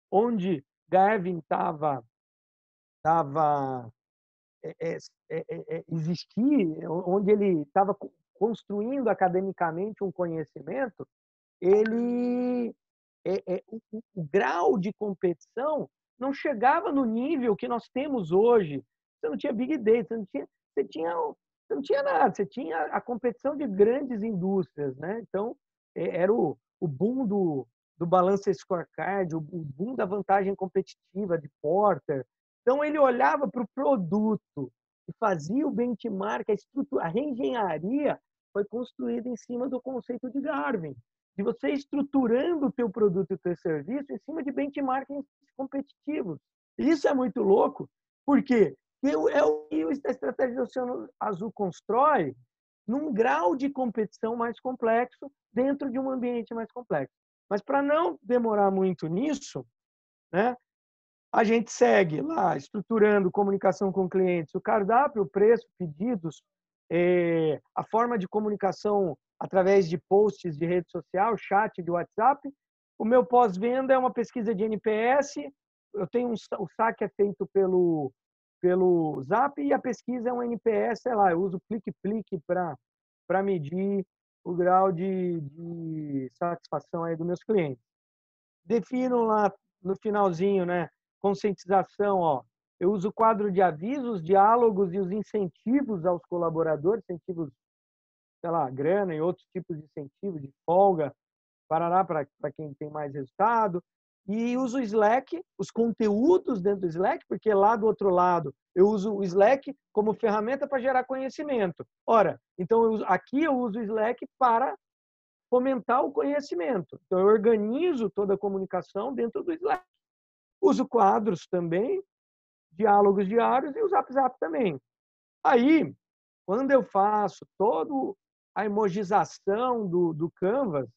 onde Garvin estava existir, onde ele estava construindo academicamente um conhecimento, o grau de competição não chegava no nível que nós temos hoje. Você não tinha Big Data, você não tinha nada, você tinha a competição de grandes indústrias. Né? Então, era o boom do Balance Scorecard, o boom da vantagem competitiva de Porter. Então, ele olhava para o produto e fazia o benchmark, a reengenharia foi construída em cima do conceito de Garvin, de você estruturando o teu produto e o teu serviço em cima de benchmarking competitivos. Isso é muito louco, porque é o que a estratégia do Oceano Azul constrói num grau de competição mais complexo dentro de um ambiente mais complexo. Mas para não demorar muito nisso, né, a gente segue lá estruturando comunicação com clientes, o cardápio, o preço, pedidos, a forma de comunicação através de posts de rede social, chat de WhatsApp. O meu pós-venda é uma pesquisa de NPS. Eu tenho o saque é feito pelo Zap e a pesquisa é um NPS, sei lá, eu uso Plique para medir o grau de satisfação aí dos meus clientes. Defino lá no finalzinho, né, conscientização, ó. Eu uso o quadro de avisos, diálogos e os incentivos aos colaboradores, incentivos, sei lá, grana e outros tipos de incentivos, de folga, para quem tem mais resultado. E uso o Slack, os conteúdos dentro do Slack, porque lá do outro lado eu uso o Slack como ferramenta para gerar conhecimento. Ora, então aqui eu uso o Slack para fomentar o conhecimento. Então eu organizo toda a comunicação dentro do Slack. Uso quadros também, diálogos diários e o Zap Zap também. Aí, quando eu faço toda a emojização do Canvas,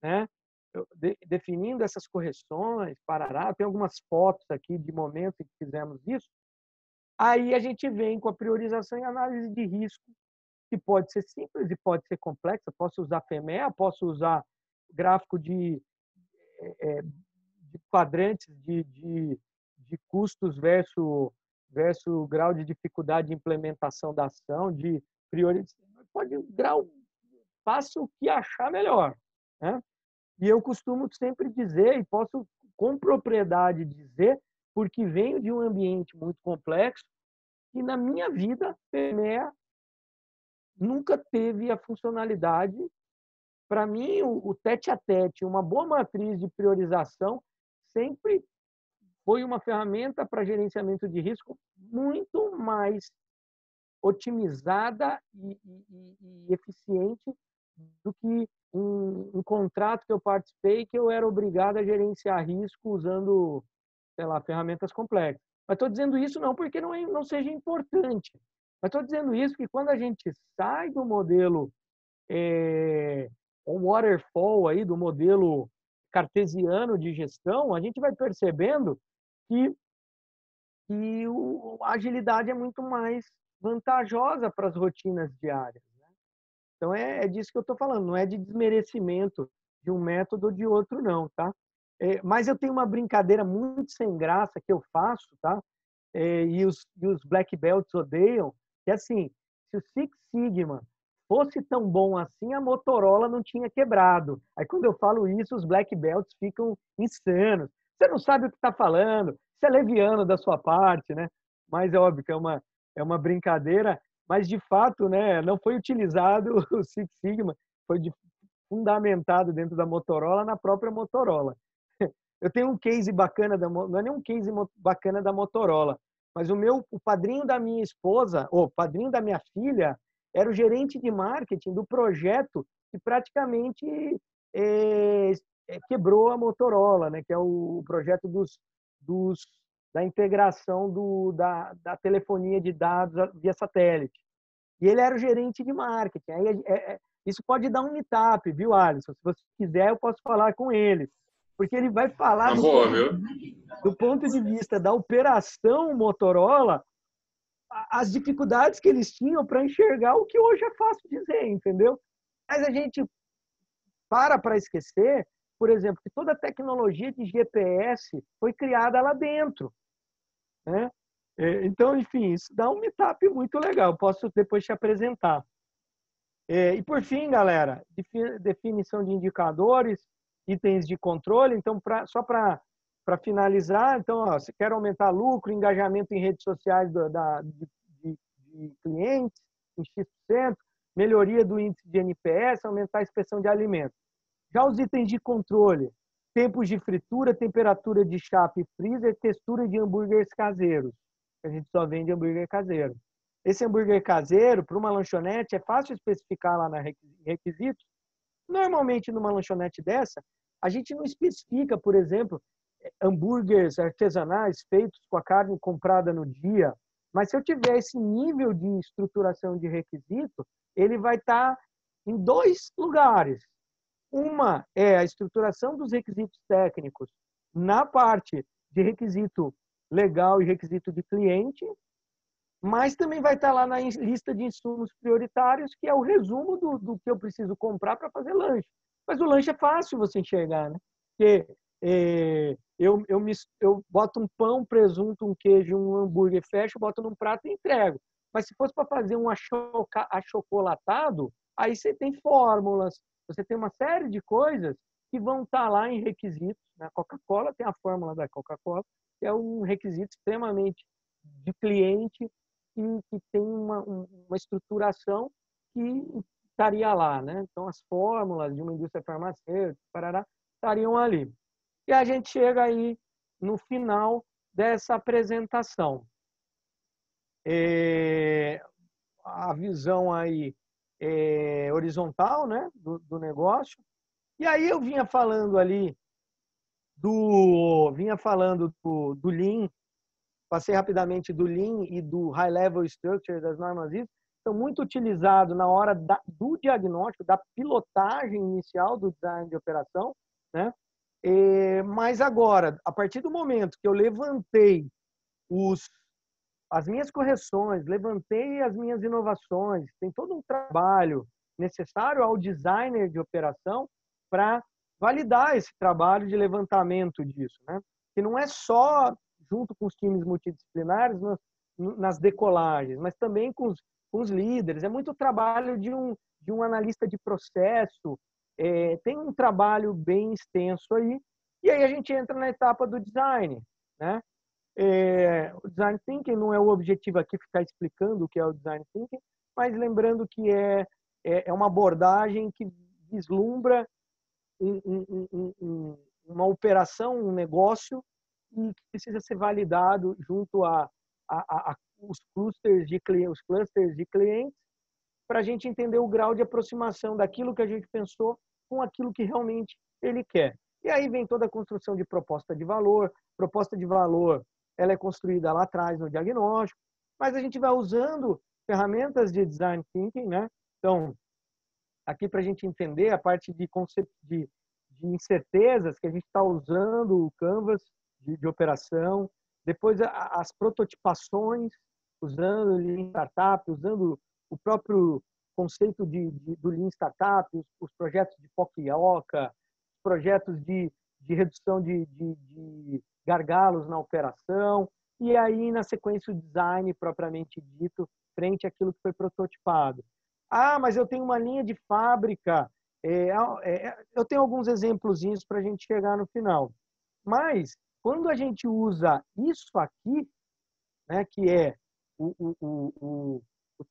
né, definindo essas correções, parará, tem algumas fotos aqui de momentos em que fizemos isso, aí a gente vem com a priorização e análise de risco, que pode ser simples e pode ser complexa. Posso usar FEMEA, posso usar gráfico de quadrantes de custos versus grau de dificuldade de implementação da ação, de priorização. Pode grau, faça o que achar melhor. Né? E eu costumo sempre dizer, e posso com propriedade dizer, porque venho de um ambiente muito complexo, que na minha vida, FEMEA nunca teve a funcionalidade para mim, o tete-a-tete, uma boa matriz de priorização, sempre foi uma ferramenta para gerenciamento de risco muito mais otimizada e eficiente do que um contrato que eu participei que eu era obrigado a gerenciar risco usando, sei lá, ferramentas complexas. Mas estou dizendo isso não porque não seja importante, mas estou dizendo isso porque quando a gente sai do modelo waterfall, aí, do modelo cartesiano de gestão, a gente vai percebendo que a agilidade é muito mais vantajosa para as rotinas diárias, né? Então, é disso que eu estou falando, não é de desmerecimento de um método ou de outro, não, tá? Mas eu tenho uma brincadeira muito sem graça que eu faço, tá? E os Black Belts odeiam, que é assim, se o Six Sigma fosse tão bom assim, a Motorola não tinha quebrado. Aí, quando eu falo isso, os Black Belts ficam insanos. Você não sabe o que está falando, isso é leviano da sua parte, né? Mas é óbvio que é uma brincadeira, mas de fato, né, não foi utilizado o Six Sigma, foi fundamentado dentro da Motorola, na própria Motorola. Eu tenho um case bacana, não é nem um case bacana da Motorola, mas o padrinho da minha esposa, o padrinho da minha filha, era o gerente de marketing do projeto que praticamente quebrou a Motorola, né? Que é o projeto da integração da telefonia de dados via satélite. E ele era o gerente de marketing. Aí, isso pode dar um meetup, viu, Alisson? Se você quiser, eu posso falar com ele. Porque ele vai falar do ponto de vista da operação Motorola, as dificuldades que eles tinham para enxergar o que hoje é fácil dizer, entendeu? Mas a gente para esquecer, por exemplo, que toda a tecnologia de GPS foi criada lá dentro, né? Então, enfim, isso dá um meetup muito legal. Posso depois te apresentar. E por fim, galera, definição de indicadores, itens de controle. Então, só para finalizar, então, ó, você quer aumentar lucro, engajamento em redes sociais de clientes em X%, melhoria do índice de NPS, aumentar a inspeção de alimentos. Já os itens de controle, tempos de fritura, temperatura de chapa e freezer, textura de hambúrgueres caseiros. A gente só vende hambúrguer caseiro. Esse hambúrguer caseiro, para uma lanchonete, é fácil especificar lá na requisitos. Normalmente, numa lanchonete dessa, a gente não especifica, por exemplo, hambúrgueres artesanais feitos com a carne comprada no dia. Mas se eu tiver esse nível de estruturação de requisito, ele vai estar em dois lugares. Uma é a estruturação dos requisitos técnicos na parte de requisito legal e requisito de cliente, mas também vai estar lá na lista de insumos prioritários, que é o resumo do que eu preciso comprar para fazer lanche. Mas o lanche é fácil você enxergar, né? Porque eu boto um pão, presunto, um queijo, um hambúrguer, fecho, boto num prato e entrego. Mas se fosse para fazer um achocolatado, aí você tem fórmulas, você tem uma série de coisas que vão estar lá em requisitos. Na Coca-Cola tem a fórmula da Coca-Cola, que é um requisito extremamente de cliente que tem uma estruturação que estaria lá, né? Então, as fórmulas de uma indústria farmacêutica, parará, estariam ali. E a gente chega aí no final dessa apresentação. A visão aí horizontal, né, do negócio. E aí eu vinha falando ali do Lean, passei rapidamente do Lean e do High Level Structure das normas ISO, são muito utilizados na hora do diagnóstico, da pilotagem inicial do design de operação, né? Mas agora, a partir do momento que eu levantei as minhas correções, levantei as minhas inovações, tem todo um trabalho necessário ao designer de operação para validar esse trabalho de levantamento disso, né? Que não é só junto com os times multidisciplinares nas decolagens, mas também com os líderes. É muito trabalho de um analista de processo, tem um trabalho bem extenso aí, e aí a gente entra na etapa do design, né? O design thinking não é o objetivo aqui ficar explicando o que é o design thinking, mas lembrando que é uma abordagem que vislumbra uma operação, um negócio e que precisa ser validado junto os clusters de clientes para a gente entender o grau de aproximação daquilo que a gente pensou com aquilo que realmente ele quer. E aí vem toda a construção de proposta de valor. Proposta de valor, ela é construída lá atrás no diagnóstico, mas a gente vai usando ferramentas de design thinking, né? Então, aqui para a gente entender a parte de incertezas que a gente está usando o Canvas de operação, depois as prototipações, usando o Lean Startup, usando o próprio conceito do Lean Startup, os projetos de POC-IOCA, projetos de redução de gargalos na operação, e aí, na sequência, o design propriamente dito, frente àquilo que foi prototipado. Ah, mas eu tenho uma linha de fábrica. Eu tenho alguns exemplozinhos para a gente chegar no final. Mas, quando a gente usa isso aqui, né, que é o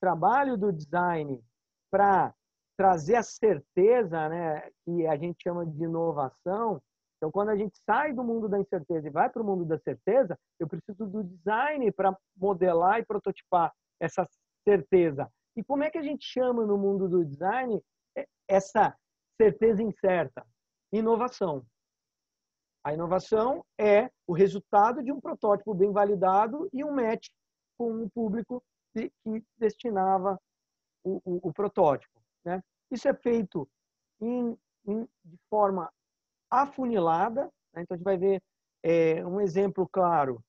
trabalho do design para trazer a certeza, né, que a gente chama de inovação. Então, quando a gente sai do mundo da incerteza e vai para o mundo da certeza, eu preciso do design para modelar e prototipar essa certeza. E como é que a gente chama no mundo do design essa certeza incerta? Inovação. A inovação é o resultado de um protótipo bem validado e um match com o público que destinava o protótipo, né? Isso é feito de forma afunilada, né? Então a gente vai ver um exemplo claro.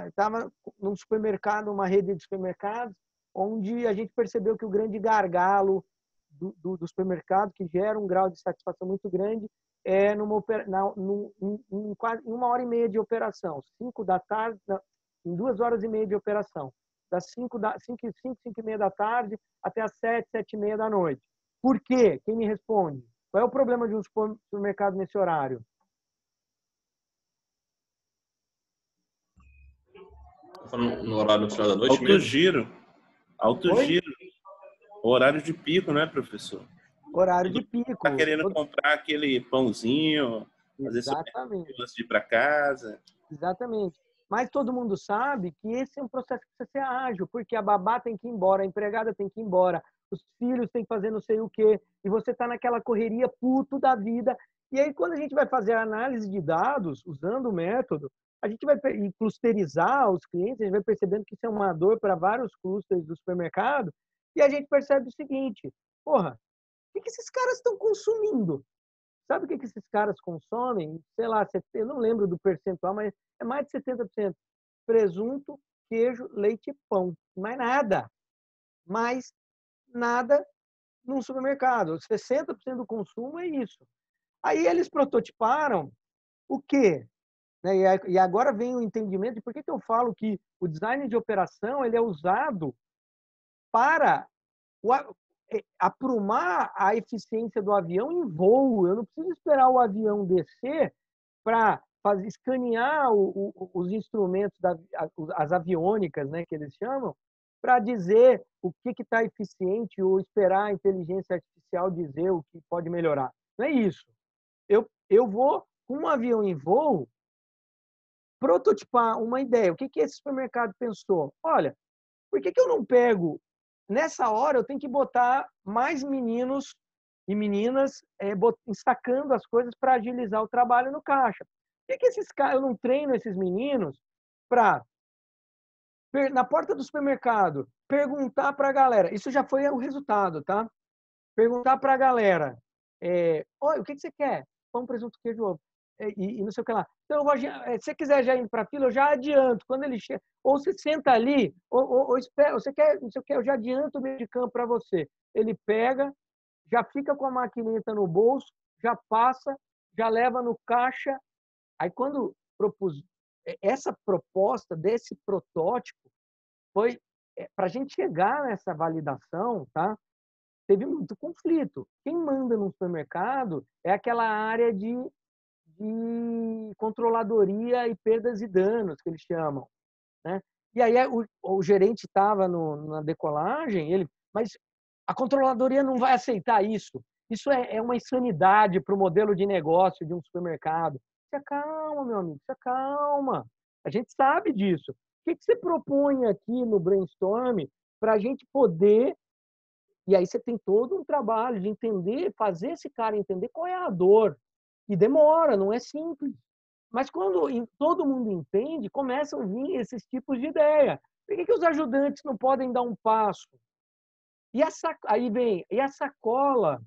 Estava num supermercado, uma rede de supermercados, onde a gente percebeu que o grande gargalo do supermercado, que gera um grau de satisfação muito grande, é em 1h30 de operação, 5 da tarde, em 2h30 de operação, das 5h30 da tarde até as 7, 7h30 da noite. Por quê? Quem me responde? Qual é o problema de um supermercado nesse horário? No horário no final da noite Alto mesmo? Alto giro. Horário de pico, né, professor? Horário de pico. Tá querendo comprar aquele pãozinho, fazer Exatamente. antes de ir para casa. Exatamente. Mas todo mundo sabe que esse é um processo que precisa ser ágil, porque a babá tem que ir embora, a empregada tem que ir embora, os filhos têm que fazer não sei o quê, e você está naquela correria puto da vida. E aí, quando a gente vai fazer a análise de dados, usando o método, a gente vai clusterizar os clientes, a gente vai percebendo que isso é uma dor para vários clusters do supermercado, e a gente percebe o seguinte: porra, o que esses caras estão consumindo? Sabe o que esses caras consomem? Sei lá, eu não lembro do percentual, mas é mais de 70%. Presunto, queijo, leite e pão. Mais nada. Mais nada num supermercado. 60% do consumo é isso. Aí eles prototiparam o quê? E agora vem o entendimento de por que eu falo que o design de operação ele é usado para aprumar a eficiência do avião em voo. Eu não preciso esperar o avião descer para escanear os instrumentos, as aviônicas, né, que eles chamam, para dizer o que está eficiente ou esperar a inteligência artificial dizer o que pode melhorar. Não é isso. Eu vou, com um avião em voo, prototipar uma ideia. O que esse supermercado pensou? Olha, por que eu não pego... Nessa hora, eu tenho que botar mais meninos e meninas destacando as coisas para agilizar o trabalho no caixa. Por que esses caras, eu não treino esses meninos para, na porta do supermercado, perguntar para a galera? Isso já foi o resultado, tá? Perguntar para a galera: oi, o que você quer? Pão, presunto, queijo, ovo. E não sei o que lá. Então, se você quiser já ir para a fila, eu já adianto. Quando ele chega, ou você senta ali, ou espera, você quer, não sei o que, eu já adianto o meio de campo para você. Ele pega, já fica com a maquineta no bolso, já passa, já leva no caixa. Aí, quando propus essa proposta desse protótipo, foi para a gente chegar nessa validação, tá? Teve muito conflito. Quem manda no supermercado é aquela área de controladoria e perdas e danos, que eles chamam, né? E aí o gerente estava na decolagem, mas a controladoria não vai aceitar isso. Isso é uma insanidade para o modelo de negócio de um supermercado. Se acalma, meu amigo, se acalma. A gente sabe disso. O que você propõe aqui no brainstorm para a gente poder... E aí você tem todo um trabalho de entender, fazer esse cara entender qual é a dor. E demora, não é simples. Mas quando todo mundo entende, começam a vir esses tipos de ideia. Por que os ajudantes não podem dar um passo? Aí vem, e a sacola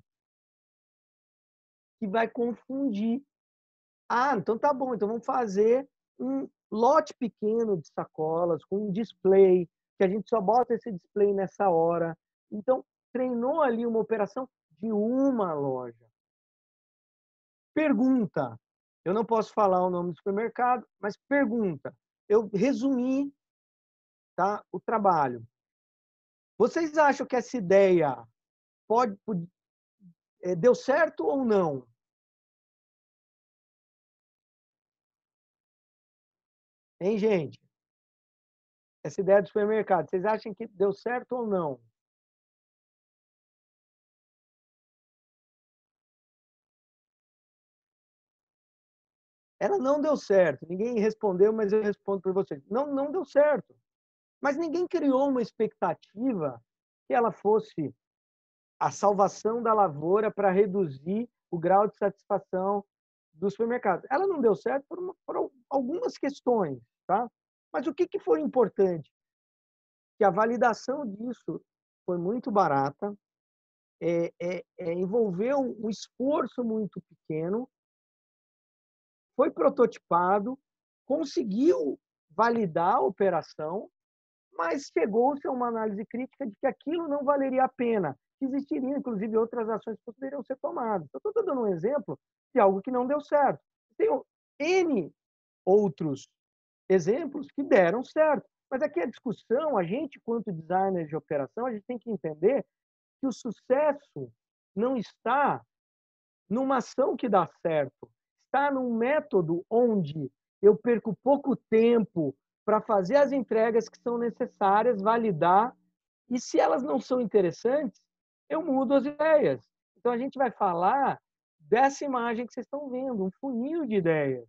que vai confundir. Ah, então tá bom, então vamos fazer um lote pequeno de sacolas com um display, que a gente só bota esse display nessa hora. Então, treinou ali uma operação de uma loja. Pergunta. Eu não posso falar o nome do supermercado, mas pergunta. Eu resumi, tá, o trabalho. Vocês acham que essa ideia deu certo ou não? Hein, gente? Essa ideia do supermercado, vocês acham que deu certo ou não? Ela não deu certo. Ninguém respondeu, mas eu respondo por vocês. Não deu certo. Mas ninguém criou uma expectativa que ela fosse a salvação da lavoura para reduzir o grau de satisfação do supermercado. Ela não deu certo por algumas questões, tá? Mas o que foi importante? Que a validação disso foi muito barata, envolveu um esforço muito pequeno, foi prototipado, conseguiu validar a operação, mas chegou-se a uma análise crítica de que aquilo não valeria a pena, que existiriam, inclusive, outras ações que poderiam ser tomadas. Eu estou dando um exemplo de algo que não deu certo. Tem N outros exemplos que deram certo. Mas aqui a discussão, a gente, quanto designer de operação, a gente tem que entender que o sucesso não está numa ação que dá certo, está num método onde eu perco pouco tempo para fazer as entregas que são necessárias, validar, e se elas não são interessantes, eu mudo as ideias. Então a gente vai falar dessa imagem que vocês estão vendo, um funil de ideias.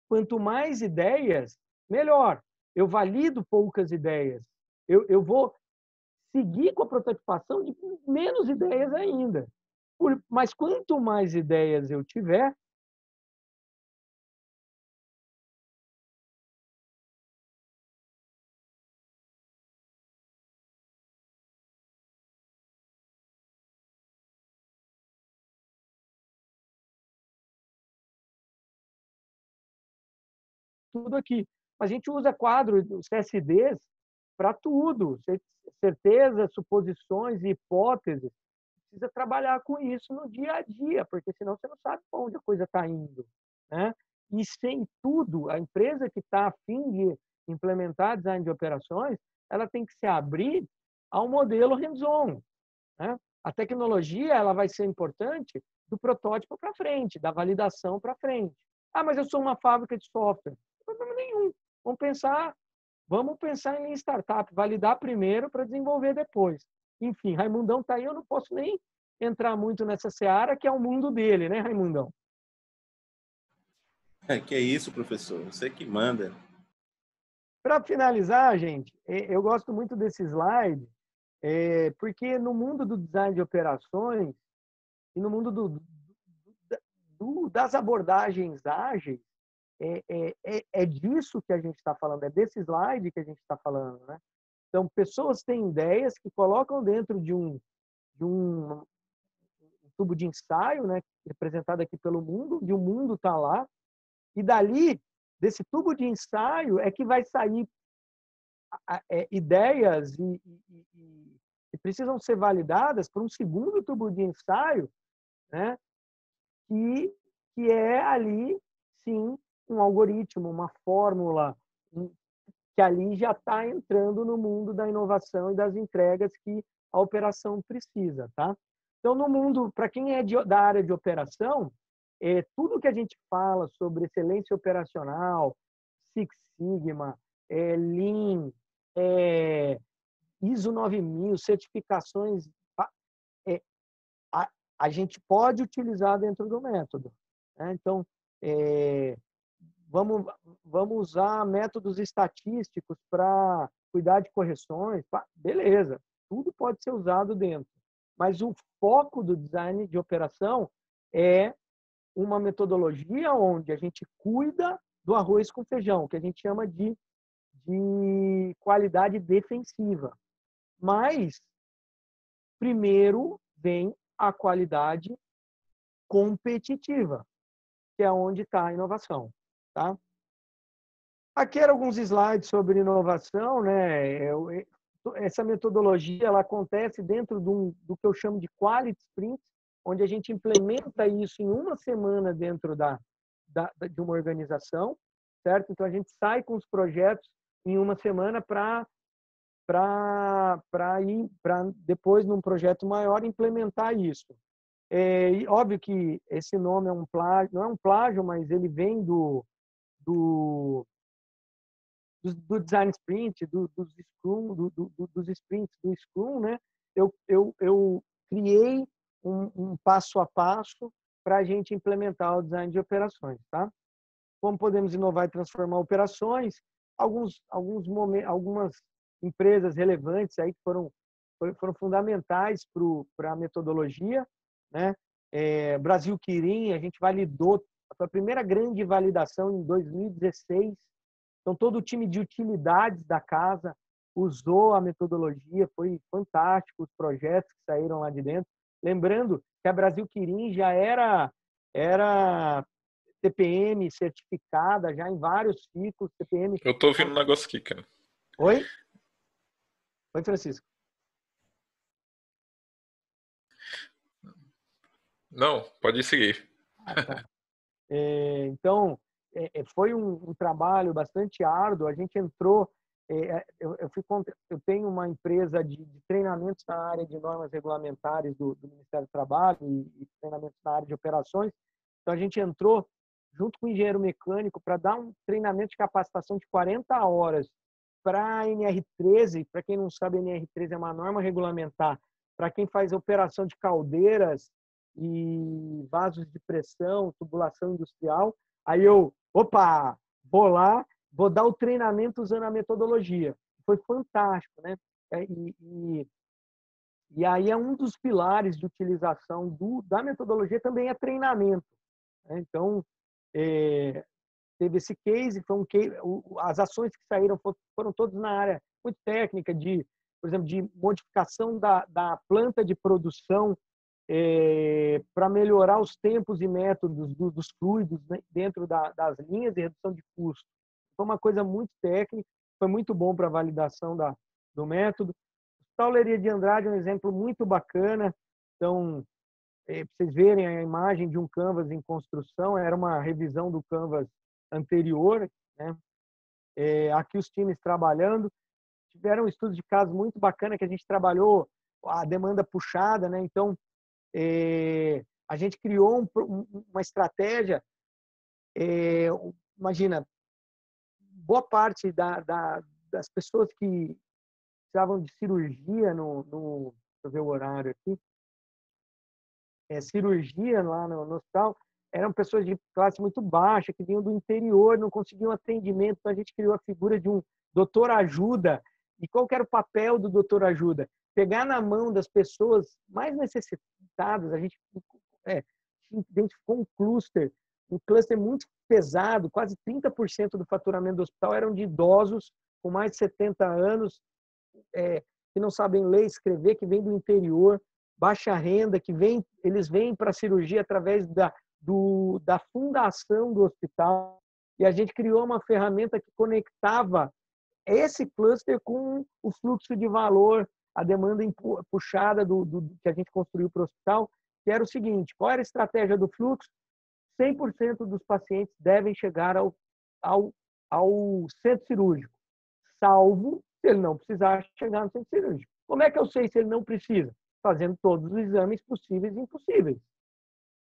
Quanto mais ideias, melhor. Eu valido poucas ideias. Eu vou seguir com a prototipação de menos ideias ainda. Mas quanto mais ideias eu tiver, tudo aqui. A gente usa quadros, CSDs, para tudo. Certezas, suposições e hipóteses. Precisa trabalhar com isso no dia a dia, porque senão você não sabe para onde a coisa está indo, né? E sem tudo, a empresa que está a fim de implementar design de operações, ela tem que se abrir ao modelo hands-on, né? A tecnologia ela vai ser importante do protótipo para frente, da validação para frente. Ah, mas eu sou uma fábrica de software. Não tem problema nenhum. Vamos pensar em startup, validar primeiro para desenvolver depois. Enfim, Raimundão está aí, eu não posso nem entrar muito nessa seara, que é o mundo dele, né, Raimundão? Que é isso, professor? Você que manda. Para finalizar, gente, eu gosto muito desse slide, porque no mundo do design de operações e no mundo das abordagens ágeis, é disso que a gente está falando, é desse slide que a gente está falando, né? Então, pessoas têm ideias que colocam dentro de um tubo de ensaio, né, representado aqui pelo mundo, e o mundo está lá, e dali, desse tubo de ensaio, é que vai sair ideias que precisam ser validadas por um segundo tubo de ensaio, né, que é ali, sim, um algoritmo, uma fórmula, que ali já está entrando no mundo da inovação e das entregas que a operação precisa, tá? Então, no mundo, para quem é da área de operação, tudo que a gente fala sobre excelência operacional, Six Sigma, Lean, ISO 9000, certificações, a gente pode utilizar dentro do método, né? Então, vamos usar métodos estatísticos para cuidar de correções, beleza, tudo pode ser usado dentro. Mas o foco do design de operação é uma metodologia onde a gente cuida do arroz com feijão, que a gente chama de qualidade defensiva. Mas, primeiro vem a qualidade competitiva, que é onde está a inovação. Tá? Aqui eram alguns slides sobre inovação, né? Essa metodologia ela acontece dentro do que eu chamo de Quality Sprint, onde a gente implementa isso em uma semana dentro de uma organização, certo? Então, a gente sai com os projetos em uma semana para depois, num projeto maior, implementar isso. E óbvio que esse nome é um plágio, não é um plágio, mas ele vem do design sprint, dos Scrum, dos sprints do Scrum, né? Eu criei um passo a passo para a gente implementar o design de operações, tá? Como podemos inovar e transformar operações? Algumas empresas relevantes aí que foram fundamentais para a metodologia, né? Brasil Quirim, a gente validou, foi a primeira grande validação em 2016. Então, todo o time de utilidades da casa usou a metodologia, foi fantástico os projetos que saíram lá de dentro. Lembrando que a Brasil Quirim já era TPM certificada, já em vários ciclos. TPM. Eu tô ouvindo um negócio aqui, cara. Oi? Oi, Francisco. Não, pode seguir. Tá. Então, foi um trabalho bastante árduo. A gente entrou, eu tenho uma empresa de treinamentos na área de normas regulamentares do Ministério do Trabalho e treinamentos na área de operações. Então, a gente entrou junto com o engenheiro mecânico para dar um treinamento de capacitação de 40 horas para a NR13. Para quem não sabe, a NR13 é uma norma regulamentar para quem faz operação de caldeiras e vasos de pressão, tubulação industrial. Aí vou lá, vou dar o treinamento usando a metodologia. Foi fantástico, né? E aí é um dos pilares de utilização da metodologia também é treinamento. Né? Então, teve esse case, foi um case, as ações que saíram foram todas na área muito técnica, por exemplo, de modificação da planta de produção para melhorar os tempos e métodos dos fluidos, né, dentro das linhas e redução de custo. Foi uma coisa muito técnica, foi muito bom para a validação do método. O Hospital Leiria de Andrade é um exemplo muito bacana. Então, para vocês verem a imagem de um Canvas em construção, era uma revisão do Canvas anterior, né? Aqui os times trabalhando. Tiveram um estudo de caso muito bacana que a gente trabalhou a demanda puxada, né? Então, a gente criou uma estratégia. Imagina, boa parte das pessoas que precisavam de cirurgia deixa eu ver o horário aqui, cirurgia lá no hospital, eram pessoas de classe muito baixa, que vinham do interior, não conseguiam atendimento. Então, a gente criou a figura de um doutor ajuda. E qual que era o papel do doutor ajuda? Pegar na mão das pessoas mais necessitadas. A gente identificou um cluster muito pesado, quase 30% do faturamento do hospital eram de idosos com mais de 70 anos, que não sabem ler e escrever, que vêm do interior, baixa renda, eles vêm para a cirurgia através da fundação do hospital. E a gente criou uma ferramenta que conectava esse cluster com o fluxo de valor, a demanda puxada que a gente construiu para o hospital, que era o seguinte: qual era a estratégia do fluxo? 100% dos pacientes devem chegar ao centro cirúrgico, salvo se ele não precisar chegar no centro cirúrgico. Como é que eu sei se ele não precisa? Fazendo todos os exames possíveis e impossíveis.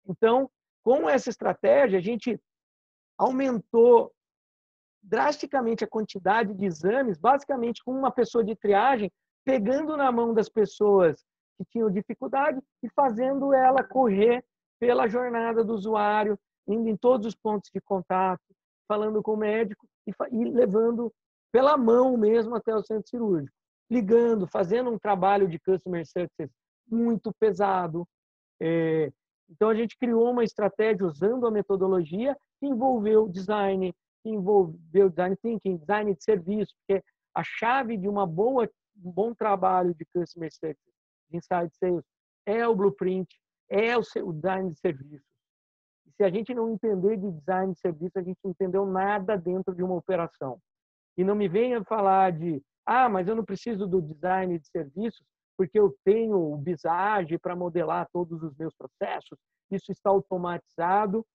Então, com essa estratégia, a gente aumentou drasticamente a quantidade de exames, basicamente com uma pessoa de triagem, pegando na mão das pessoas que tinham dificuldade e fazendo ela correr pela jornada do usuário, indo em todos os pontos de contato, falando com o médico e levando pela mão mesmo até o centro cirúrgico, ligando, fazendo um trabalho de customer success muito pesado. Então, a gente criou uma estratégia usando a metodologia que envolveu design, que envolveu design thinking, design de serviço, porque a chave de um bom trabalho de customer success, de inside sales, é o blueprint, é o design de serviço. E se a gente não entender de design de serviço, a gente não entendeu nada dentro de uma operação. E não me venha falar de, mas eu não preciso do design de serviços porque eu tenho o Visage para modelar todos os meus processos, isso está automatizado.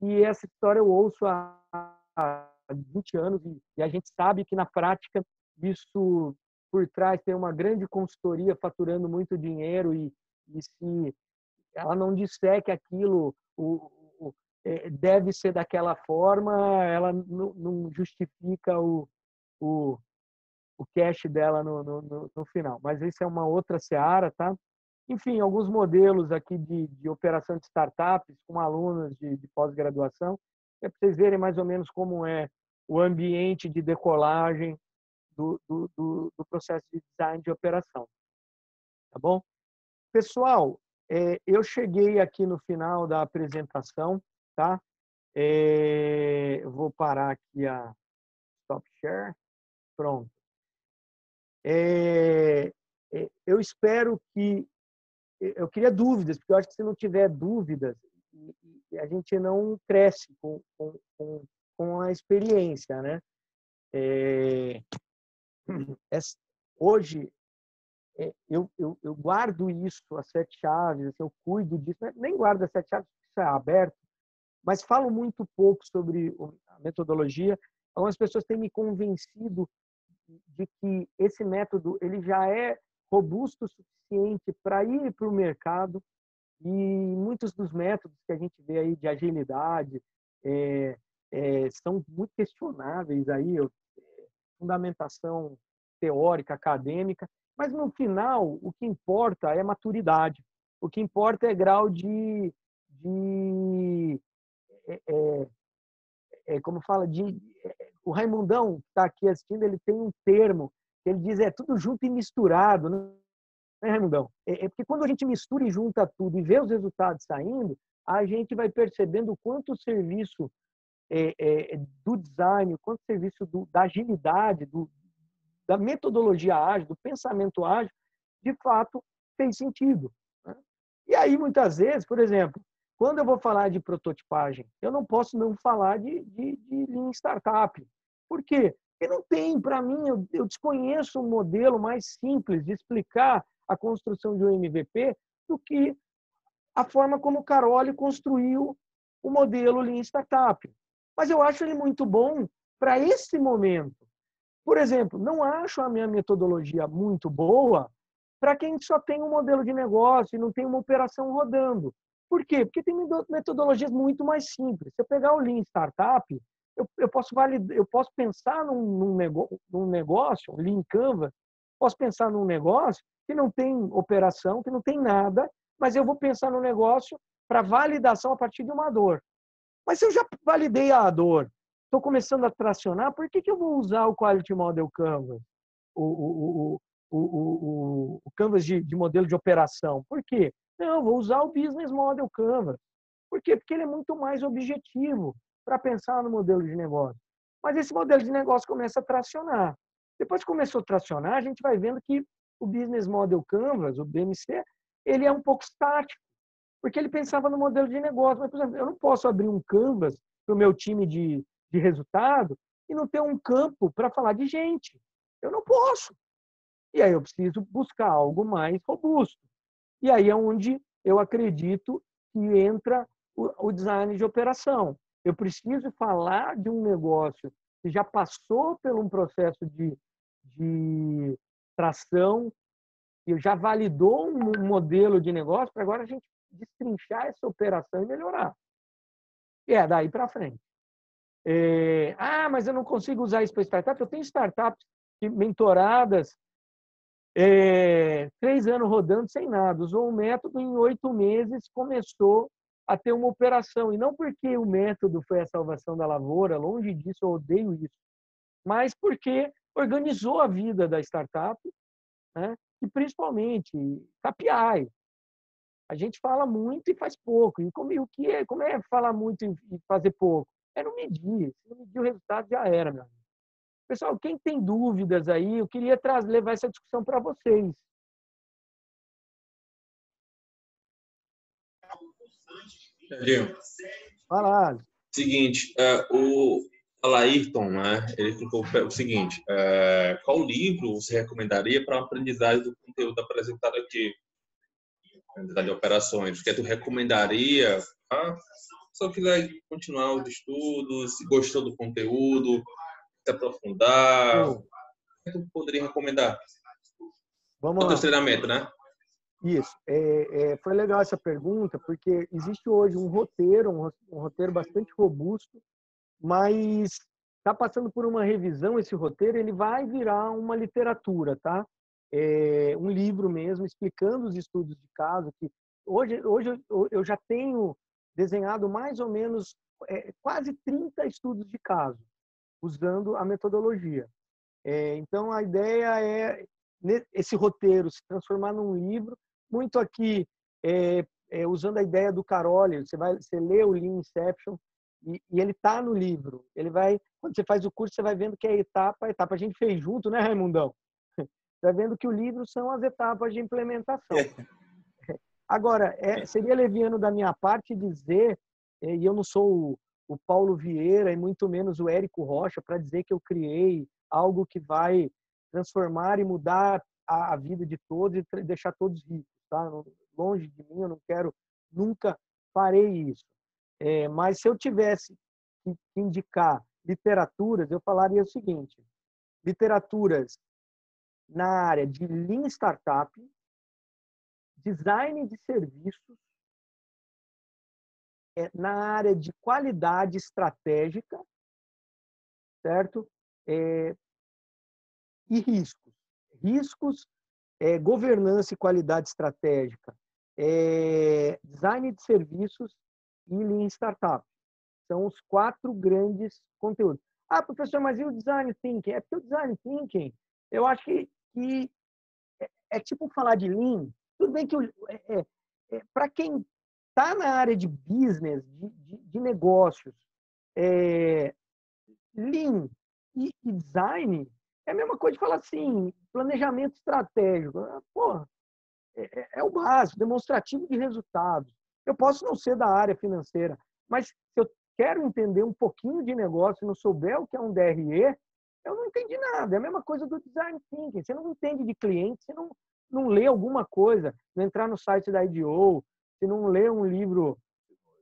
E essa história eu ouço há 20 anos e a gente sabe que, na prática, isso por trás tem uma grande consultoria faturando muito dinheiro e se ela não disser que aquilo deve ser daquela forma, ela não justifica o cash dela no final. Mas isso é uma outra seara, tá? Enfim, alguns modelos aqui de operação de startups com alunos de pós-graduação, para vocês verem mais ou menos como é o ambiente de decolagem do processo de design de operação. Tá bom? Pessoal, eu cheguei aqui no final da apresentação, tá? Eu vou parar aqui a stop share. Pronto. Eu espero que... Eu queria dúvidas, porque eu acho que se não tiver dúvidas, a gente não cresce com a experiência, né? Hoje, eu guardo isso, as 7 chaves, assim, eu cuido disso, nem guardo as 7 chaves, porque isso é aberto, mas falo muito pouco sobre a metodologia. Algumas pessoas têm me convencido de que esse método ele já é robusto o suficiente para ir para o mercado, e muitos dos métodos que a gente vê aí de agilidade são muito questionáveis aí, fundamentação teórica, acadêmica, mas no final o que importa é maturidade, o que importa é grau como fala, o Raimundão que está aqui assistindo, ele tem um termo que ele diz tudo junto e misturado, né, Raimundão? Porque quando a gente mistura e junta tudo e vê os resultados saindo, a gente vai percebendo o quanto o serviço do design, o quanto o serviço da agilidade, da metodologia ágil, do pensamento ágil, de fato fez sentido, né? E aí, muitas vezes, por exemplo, quando eu vou falar de prototipagem, eu não posso não falar de Lean Startup. Por quê? Porque não tem, para mim, eu desconheço um modelo mais simples de explicar a construção de um MVP do que a forma como o Caroli construiu o modelo Lean Startup. Mas eu acho ele muito bom para esse momento. Por exemplo, não acho a minha metodologia muito boa para quem só tem um modelo de negócio e não tem uma operação rodando. Por quê? Porque tem metodologias muito mais simples. Se eu pegar o Lean Startup, eu posso pensar num negócio, Lean Canvas, posso pensar num negócio que não tem operação, que não tem nada, mas eu vou pensar no negócio para validação a partir de uma dor. Mas se eu já validei a dor, estou começando a tracionar, por que eu vou usar o Quality Model Canvas? O Canvas de modelo de operação. Por quê? Não, eu vou usar o Business Model Canvas. Por quê? Porque ele é muito mais objetivo para pensar no modelo de negócio. Mas esse modelo de negócio começa a tracionar. Depois que começou a tracionar, a gente vai vendo que o Business Model Canvas, o BMC, ele é um pouco estático, porque ele pensava no modelo de negócio. Mas, por exemplo, eu não posso abrir um Canvas para o meu time de resultado e não ter um campo para falar de gente. Eu não posso. E aí eu preciso buscar algo mais robusto. E aí é onde eu acredito que entra o design de operação. Eu preciso falar de um negócio que já passou por um processo de tração, que já validou um modelo de negócio, para agora a gente destrinchar essa operação e melhorar. E é daí para frente. Mas eu não consigo usar isso para startup. Eu tenho startups mentoradas 3 anos rodando sem nada. Usou o método, em 8 meses começou a ter uma operação. E não porque o método foi a salvação da lavoura, longe disso, eu odeio isso, mas porque organizou a vida da startup, né? E principalmente KPI. A gente fala muito e faz pouco. E como é falar muito e fazer pouco? É não medir. Se não medir o resultado, já era, meu amigo. Pessoal, quem tem dúvidas aí, eu queria levar essa discussão para vocês. Serginho, Vai lá. seguinte, o Alairton, né, ele colocou o seguinte, qual livro você recomendaria para a aprendizagem do conteúdo apresentado aqui? De operações, o que tu recomendaria? Se eu quiser continuar os estudos, se gostou do conteúdo, se aprofundar, o que tu poderia recomendar? Vamos Outro lá. treinamento, né? Isso. Foi legal essa pergunta, porque existe hoje um roteiro bastante robusto, mas está passando por uma revisão esse roteiro, ele vai virar uma literatura, tá? Um livro mesmo, explicando os estudos de caso, que hoje eu já tenho desenhado mais ou menos quase 30 estudos de caso, usando a metodologia. Então, a ideia é esse roteiro se transformar num livro, muito aqui usando a ideia do Caroli. Você lê o Lean Inception e ele está no livro. Quando você faz o curso, você vai vendo que é etapa a etapa. A gente fez junto, né, Raimundão? Vai vendo que o livro são as etapas de implementação. Agora, seria leviano da minha parte dizer, e eu não sou o Paulo Vieira e muito menos o Érico Rocha, para dizer que eu criei algo que vai transformar e mudar a vida de todos e deixar todos ricos. Tá? Longe de mim, eu não quero, nunca farei isso. Mas se eu tivesse que indicar literaturas, eu falaria o seguinte: literaturas na área de Lean Startup, design de serviços, na área de qualidade estratégica, certo? E riscos. Riscos, governança e qualidade estratégica, design de serviços e Lean Startup. São os 4 grandes conteúdos. Professor, mas e o Design Thinking? Porque o Design Thinking, eu acho que é tipo falar de Lean. Tudo bem que para quem está na área de business, de negócios, Lean e design é a mesma coisa de falar assim, planejamento estratégico. Porra, é o básico, demonstrativo de resultados. Eu posso não ser da área financeira, mas se eu quero entender um pouquinho de negócio e não souber o que é um DRE, eu não entendi nada. É a mesma coisa do design thinking. Você não entende de cliente, você não lê alguma coisa, não entrar no site da IDEO, se não lê um livro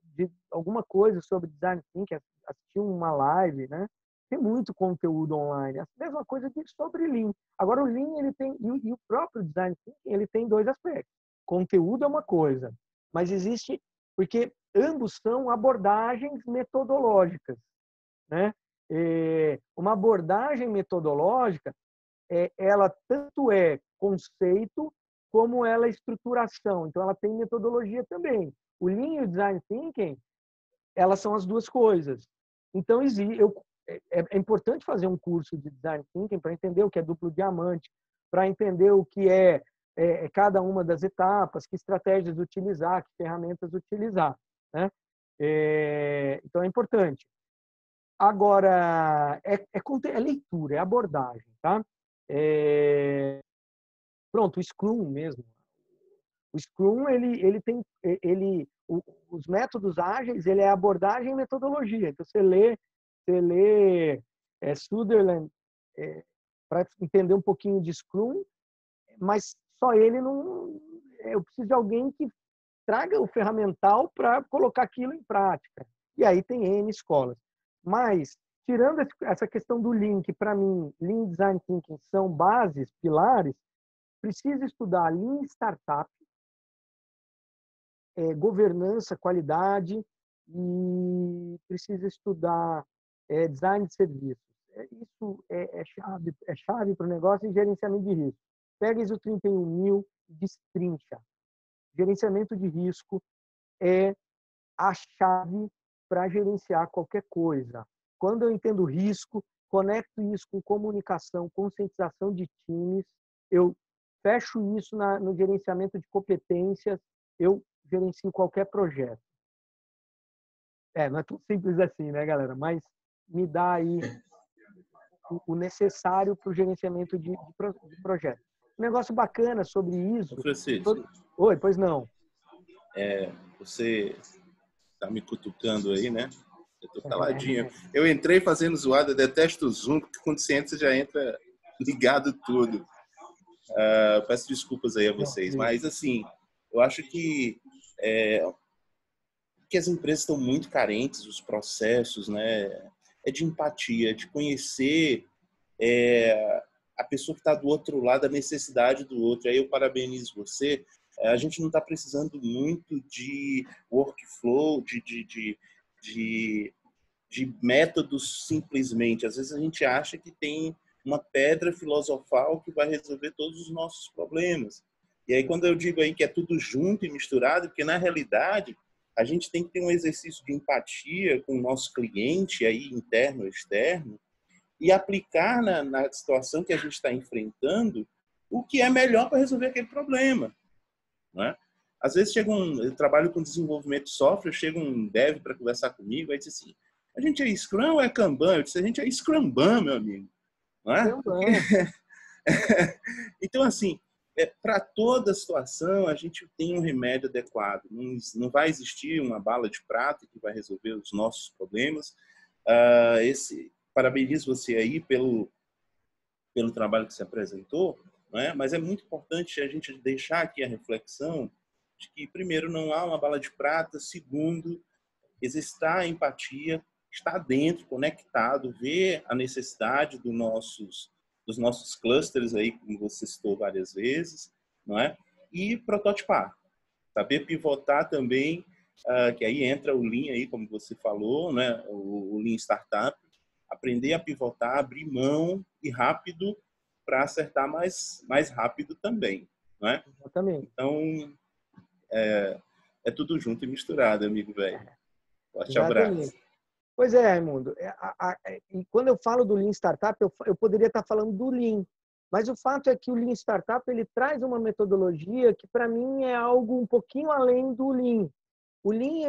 de alguma coisa sobre design thinking, assistir uma live, né? Tem muito conteúdo online. A mesma coisa sobre Lean. Agora, o Lean, ele tem, e o próprio design thinking, ele tem 2 aspectos. Conteúdo é uma coisa, mas existe, porque ambos são abordagens metodológicas, né? Uma abordagem metodológica, ela tanto é conceito como ela é estruturação. Então, ela tem metodologia também. O Lean e o Design Thinking, elas são as 2 coisas. Então, é importante fazer um curso de Design Thinking para entender o que é duplo diamante, para entender o que é cada uma das etapas, que estratégias utilizar, que ferramentas utilizar, né? Então, é importante. Agora, é leitura, é abordagem, tá? Pronto, o Scrum mesmo. O Scrum, ele tem, os métodos ágeis, ele é abordagem e metodologia. Então, você lê Sutherland para entender um pouquinho de Scrum, mas só ele não... Eu preciso de alguém que traga o ferramental para colocar aquilo em prática. E aí tem N escolas. Mas, tirando essa questão do Lean, que para mim, Lean Design Thinking são bases, pilares, precisa estudar Lean Startup, governança, qualidade, e precisa estudar design de serviços. Isso é chave para o negócio e gerenciamento de risco. pega ISO 31000 e destrincha. Gerenciamento de risco é a chave para gerenciar qualquer coisa. Quando eu entendo risco, conecto isso com comunicação, conscientização de times, eu fecho isso no gerenciamento de competências, eu gerencio qualquer projeto. Não é tão simples assim, né, galera? Mas me dá aí o necessário para o gerenciamento de projeto. Um negócio bacana sobre ISO... Francisco. Oi, pois não. Você tá me cutucando aí, né? Eu tô caladinho. Eu entrei fazendo zoada, detesto o Zoom, porque quando você entra, você já entra ligado tudo. Peço desculpas aí a vocês, mas assim, eu acho que as empresas estão muito carentes, os processos, né? É de empatia, de conhecer a pessoa que está do outro lado, a necessidade do outro. Aí eu parabenizo você. A gente não está precisando muito de workflow, de métodos simplesmente. Às vezes a gente acha que tem uma pedra filosofal que vai resolver todos os nossos problemas. E aí quando eu digo aí que é tudo junto e misturado, porque na realidade a gente tem que ter um exercício de empatia com o nosso cliente, aí interno ou externo, e aplicar na situação que a gente está enfrentando o que é melhor para resolver aquele problema. Não é? Às vezes eu trabalho com desenvolvimento de software, chega um dev para conversar comigo, aí diz assim, a gente é Scrum ou é Kanban? Eu disse, a gente é Scrumban, meu amigo. Não é? Porque... Então, assim, para toda situação, a gente tem um remédio adequado. Não vai existir uma bala de prata que vai resolver os nossos problemas. Parabenizo você aí pelo trabalho que você apresentou, não é? Mas é muito importante a gente deixar aqui a reflexão de que, primeiro, não há uma bala de prata, segundo, exercitar a empatia, estar dentro, conectado, ver a necessidade dos nossos clusters, aí, como você citou várias vezes, não é? E prototipar, saber pivotar também, que aí entra o Lean, aí, como você falou, né? o Lean Startup, aprender a pivotar, abrir mão e rápido para acertar mais rápido também, não é? Exatamente. Então, é tudo junto e misturado, amigo velho. Forte abraço. Pois é, Raimundo. E quando eu falo do Lean Startup, eu poderia estar falando do Lean. Mas o fato é que o Lean Startup ele traz uma metodologia que, para mim, é algo um pouquinho além do Lean. O Lean,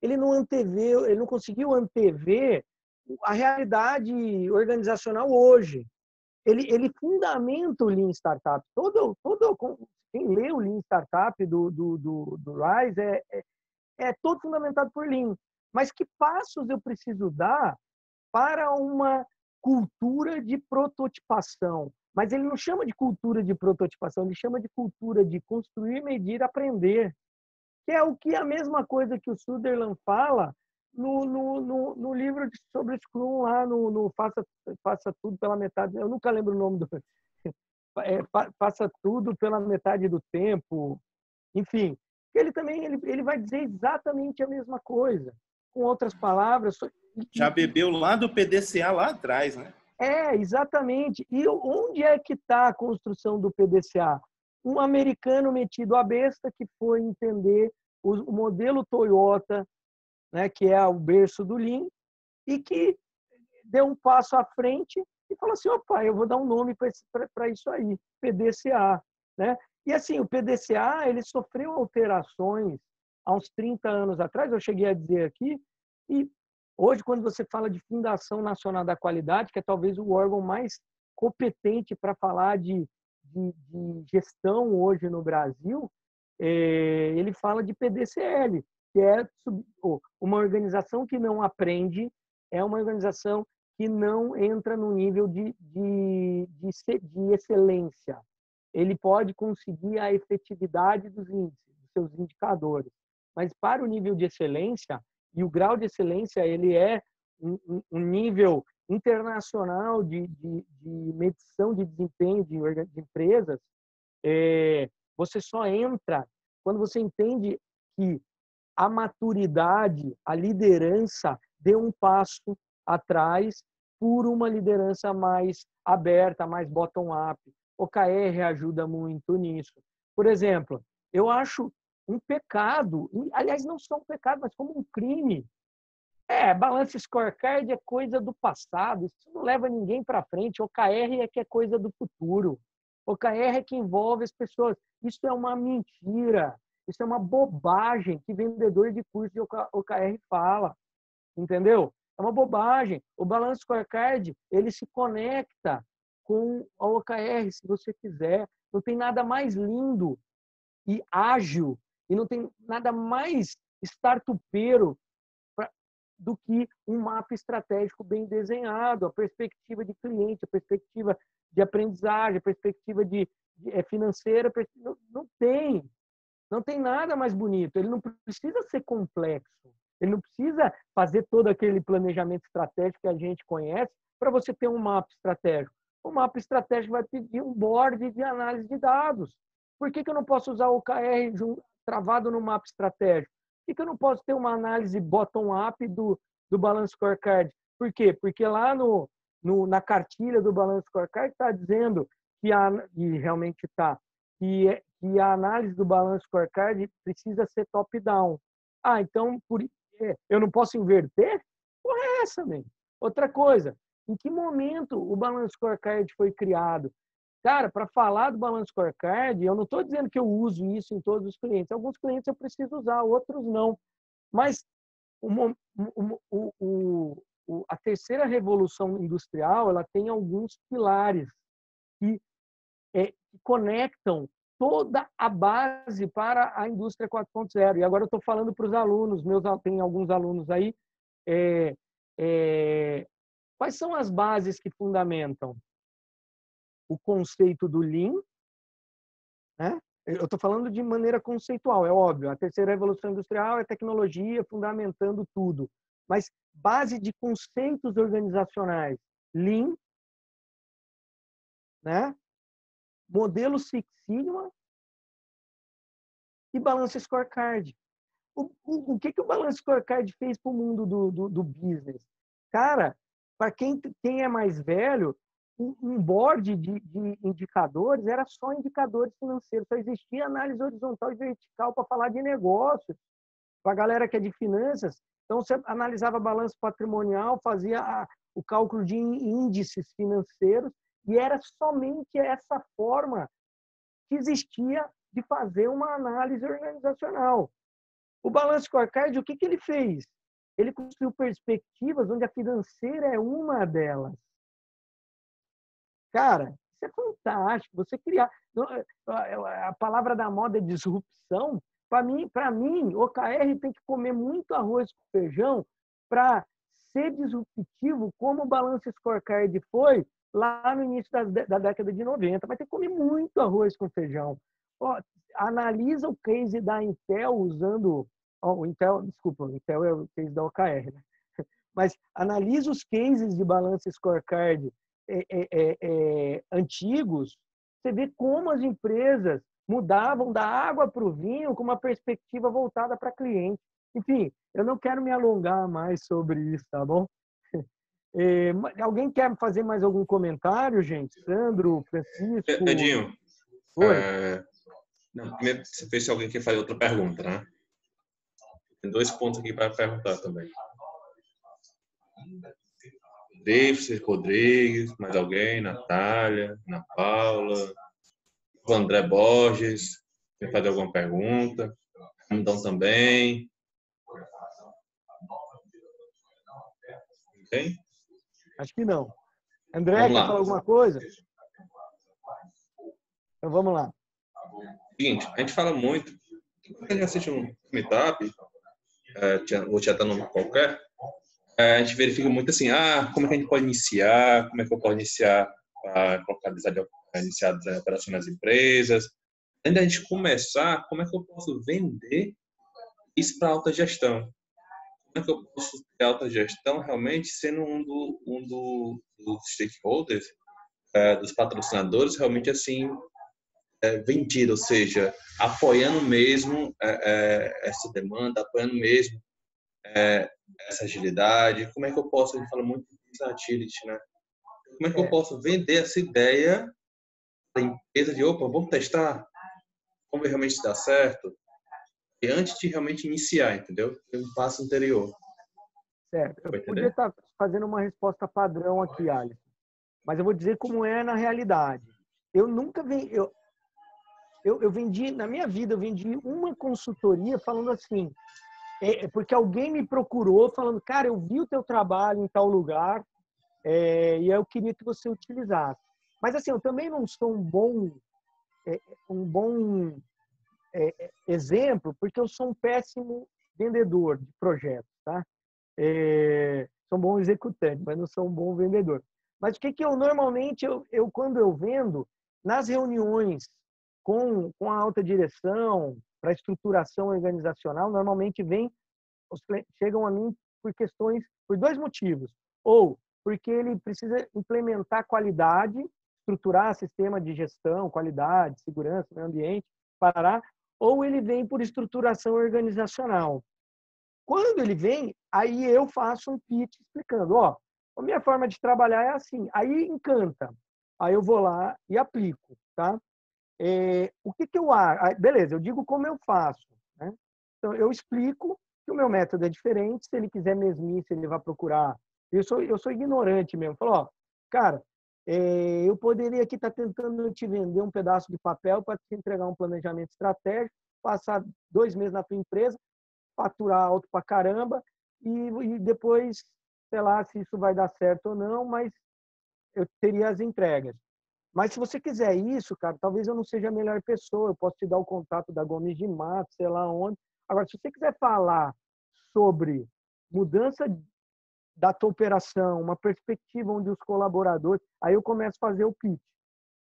ele não conseguiu antever a realidade organizacional hoje. Ele fundamenta o Lean Startup. Quem lê o Lean Startup do Rise é todo fundamentado por Lean. Mas que passos eu preciso dar para uma cultura de prototipação? Mas ele não chama de cultura de prototipação, ele chama de cultura de construir, medir, aprender. Que é a mesma coisa que o Sutherland fala no livro sobre Scrum, lá no Faça Tudo pela Metade. Eu nunca lembro o nome do... Faça Tudo pela Metade do Tempo. Enfim, ele também ele vai dizer exatamente a mesma coisa. Com outras palavras... Já bebeu lá do PDCA lá atrás, né? Exatamente. E onde é que está a construção do PDCA? Um americano metido à besta que foi entender o modelo Toyota, né, que é o berço do Lean, e que deu um passo à frente e falou assim, opa, eu vou dar um nome para isso aí, PDCA. Né? E assim, o PDCA ele sofreu alterações há uns 30 anos atrás, eu cheguei a dizer aqui, e hoje, quando você fala de Fundação Nacional da Qualidade, que é talvez o órgão mais competente para falar de gestão hoje no Brasil, ele fala de PDCL, que é uma organização que não aprende, é uma organização que não entra no nível de excelência. Ele pode conseguir a efetividade dos índices, dos seus indicadores, mas para o nível de excelência, e o grau de excelência ele é um nível internacional de medição de desempenho de empresas, você só entra quando você entende que a maturidade, a liderança deu um passo atrás por uma liderança mais aberta, mais bottom-up. OKR ajuda muito nisso. Por exemplo, eu acho um pecado, aliás, não só um pecado, mas como um crime. Balance Scorecard é coisa do passado, isso não leva ninguém para frente. OKR é que é coisa do futuro. OKR é que envolve as pessoas. Isso é uma mentira, isso é uma bobagem que vendedor de curso de OKR fala, entendeu? É uma bobagem. O Balance Scorecard, ele se conecta com a OKR, se você quiser. Não tem nada mais lindo e ágil, e não tem nada mais startupeiro do que um mapa estratégico bem desenhado, a perspectiva de cliente, a perspectiva de aprendizagem, a perspectiva financeira. Não tem nada mais bonito. Ele não precisa ser complexo. Ele não precisa fazer todo aquele planejamento estratégico que a gente conhece para você ter um mapa estratégico. O mapa estratégico vai pedir um board de análise de dados. Por que eu não posso usar o OKR travado no mapa estratégico? Por que eu não posso ter uma análise bottom-up do Balance Scorecard? Por quê? Porque lá na cartilha do Balance Scorecard está dizendo e realmente está, que a análise do Balance Scorecard precisa ser top-down. Então eu não posso inverter? Porra, é essa, mesmo. Outra coisa, em que momento o Balance Scorecard foi criado? Cara, para falar do Balance Scorecard, eu não estou dizendo que eu uso isso em todos os clientes. Alguns clientes eu preciso usar, outros não. Mas a terceira revolução industrial, ela tem alguns pilares que conectam toda a base para a indústria 4.0. E agora eu estou falando para os alunos, tem alguns alunos aí. Quais são as bases que fundamentam o conceito do Lean? Né? Eu estou falando de maneira conceitual, é óbvio. A terceira revolução industrial é tecnologia fundamentando tudo. Mas base de conceitos organizacionais, Lean, né? Modelo Six Sigma e Balance Scorecard. O que o Balance Scorecard fez para o mundo do business? Cara, para quem é mais velho, um board de indicadores era só indicadores financeiros, só existia análise horizontal e vertical para falar de negócios. Para a galera que é de finanças, então você analisava balanço patrimonial, fazia o cálculo de índices financeiros, e era somente essa forma que existia de fazer uma análise organizacional. O Balance Scorecard, o que ele fez? Ele construiu perspectivas onde a financeira é uma delas. Cara, isso é fantástico. Você criar... A palavra da moda é disrupção. Para mim, o OKR tem que comer muito arroz com feijão para ser disruptivo, como o Balance Scorecard foi lá no início da década de 90. Mas tem que comer muito arroz com feijão. Analisa o case da Intel usando... o Intel é o case da OKR, né? Mas analisa os cases de Balance Scorecard antigos, você vê como as empresas mudavam da água para o vinho com uma perspectiva voltada para cliente. Enfim, eu não quero me alongar mais sobre isso, tá bom? Alguém quer fazer mais algum comentário, gente? Sandro, Francisco? Edinho, Oi. Primeiro, você fez se alguém quer fazer outra pergunta, né? Tem 2 pontos aqui para perguntar também. David Rodrigues, mais alguém? Natália, Ana Paula, o André Borges, quer fazer alguma pergunta? Então também. Ok? Acho que não. André, quer falar alguma coisa? Então vamos lá. Seguinte, a gente fala muito. Quando a gente assiste um meetup, vou te dar nome qualquer, a gente verifica muito assim, como é que a gente pode iniciar, como é que eu posso iniciar a iniciar a operação nas empresas. Antes da gente começar, como é que eu posso vender isso para alta gestão? Como é que eu posso ter alta gestão realmente sendo um dos stakeholders, dos patrocinadores, realmente assim, vendido, ou seja, apoiando mesmo essa demanda, apoiando mesmo essa agilidade. Como é que eu posso, a gente fala muito Agility, né? Como é que eu posso vender essa ideia da empresa de, opa, vamos testar? Vamos ver realmente se dá certo? E antes de realmente iniciar, entendeu? Tem um passo anterior. Certo. Eu podia estar fazendo uma resposta padrão aqui, Alisson, mas eu vou dizer como é na realidade. Eu nunca vendi... Eu vendi, na minha vida, eu vendi uma consultoria falando assim, porque alguém me procurou falando, cara, eu vi o teu trabalho em tal lugar e eu queria que você utilizasse. Mas assim, eu também não sou um bom exemplo, porque eu sou um péssimo vendedor de projetos, tá? Sou um bom executante, mas não sou um bom vendedor. Mas o que eu normalmente, quando eu vendo, nas reuniões com a alta direção, para estruturação organizacional, normalmente os clientes chegam a mim por dois motivos. Ou porque ele precisa implementar qualidade, estruturar sistema de gestão, qualidade, segurança, meio ambiente, parará, ou ele vem por estruturação organizacional. Quando ele vem, aí eu faço um pitch explicando, a minha forma de trabalhar é assim, aí encanta, aí eu vou lá e aplico, tá? O que eu acho? Beleza, eu digo como eu faço, né? Então, eu explico que o meu método é diferente, se ele quiser mesmice, ele vai procurar. Eu sou ignorante mesmo, falo, cara, eu poderia aqui estar tentando te vender um pedaço de papel para te entregar um planejamento estratégico, passar 2 meses na tua empresa, faturar alto pra caramba e depois, sei lá, se isso vai dar certo ou não, mas eu teria as entregas. Mas se você quiser isso, cara, talvez eu não seja a melhor pessoa. Eu posso te dar o contato da Gomes de Matos, sei lá onde. Agora, se você quiser falar sobre mudança da tua operação, uma perspectiva onde os colaboradores... Aí eu começo a fazer o pitch,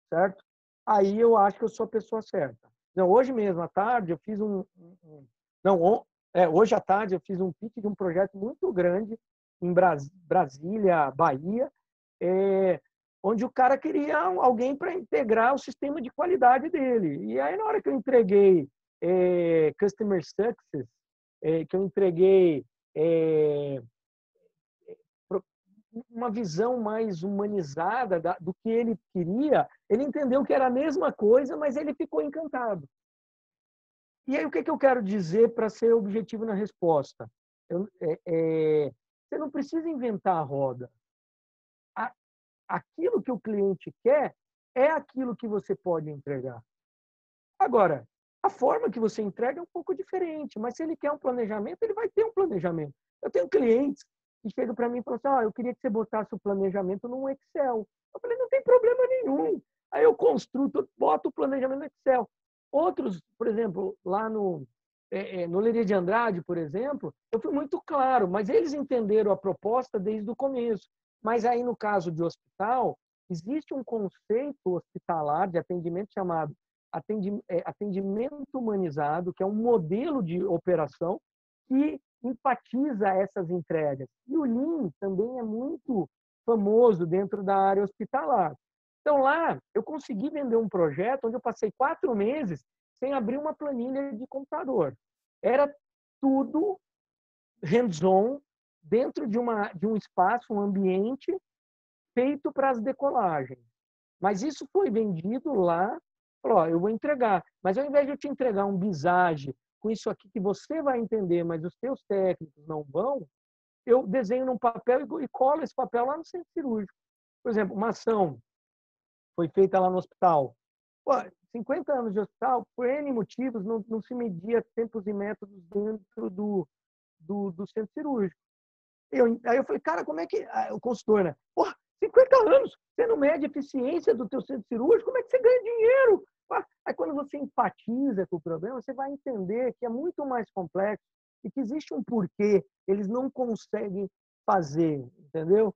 certo? Aí eu acho que eu sou a pessoa certa. Não, hoje mesmo, à tarde, eu fiz hoje à tarde eu fiz um pitch de um projeto muito grande em Brasília, Bahia, onde o cara queria alguém para integrar o sistema de qualidade dele. E aí, na hora que eu entreguei Customer Success, que eu entreguei uma visão mais humanizada do que ele queria, ele entendeu que era a mesma coisa, mas ele ficou encantado. E aí, o que eu quero dizer para ser objetivo na resposta? Você não precisa inventar a roda. Aquilo que o cliente quer é aquilo que você pode entregar. Agora, a forma que você entrega é um pouco diferente, mas se ele quer um planejamento, ele vai ter um planejamento. Eu tenho clientes que chegam para mim e falam assim, eu queria que você botasse o planejamento num Excel. Eu falei, não tem problema nenhum. Aí eu construo, boto o planejamento no Excel. Outros, por exemplo, lá no Leria de Andrade, por exemplo, eu fui muito claro, mas eles entenderam a proposta desde o começo. Mas aí, no caso de hospital, existe um conceito hospitalar de atendimento chamado atendimento humanizado, que é um modelo de operação que empatiza essas entregas. E o Lean também é muito famoso dentro da área hospitalar. Então, lá, eu consegui vender um projeto onde eu passei 4 meses sem abrir uma planilha de computador. Era tudo hands-on, dentro de um espaço, um ambiente feito para as decolagens. Mas isso foi vendido lá, falou, eu vou entregar. Mas ao invés de eu te entregar um bisage com isso aqui que você vai entender, mas os teus técnicos não vão, eu desenho num papel e colo esse papel lá no centro cirúrgico. Por exemplo, uma ação foi feita lá no hospital. 50 anos de hospital, por N motivos, não se media tempos e métodos dentro do centro cirúrgico. Aí eu falei, cara, como é que... O consultor, né? 50 anos, você não mede a eficiência do teu centro cirúrgico, como é que você ganha dinheiro? Aí quando você empatiza com o problema, você vai entender que é muito mais complexo e que existe um porquê eles não conseguem fazer, entendeu?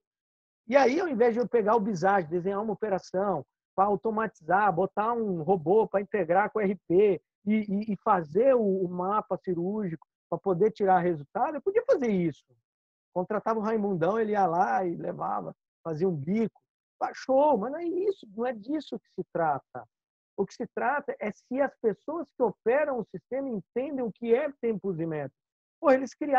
E aí, ao invés de eu pegar o bisage, desenhar uma operação, para automatizar, botar um robô para integrar com o RP e fazer o mapa cirúrgico para poder tirar resultado, eu podia fazer isso. Contratava o Raimundão, ele ia lá e levava, fazia um bico. Show, mas não é isso, não é disso que se trata. O que se trata é se as pessoas que operam o sistema entendem o que é tempos e métodos.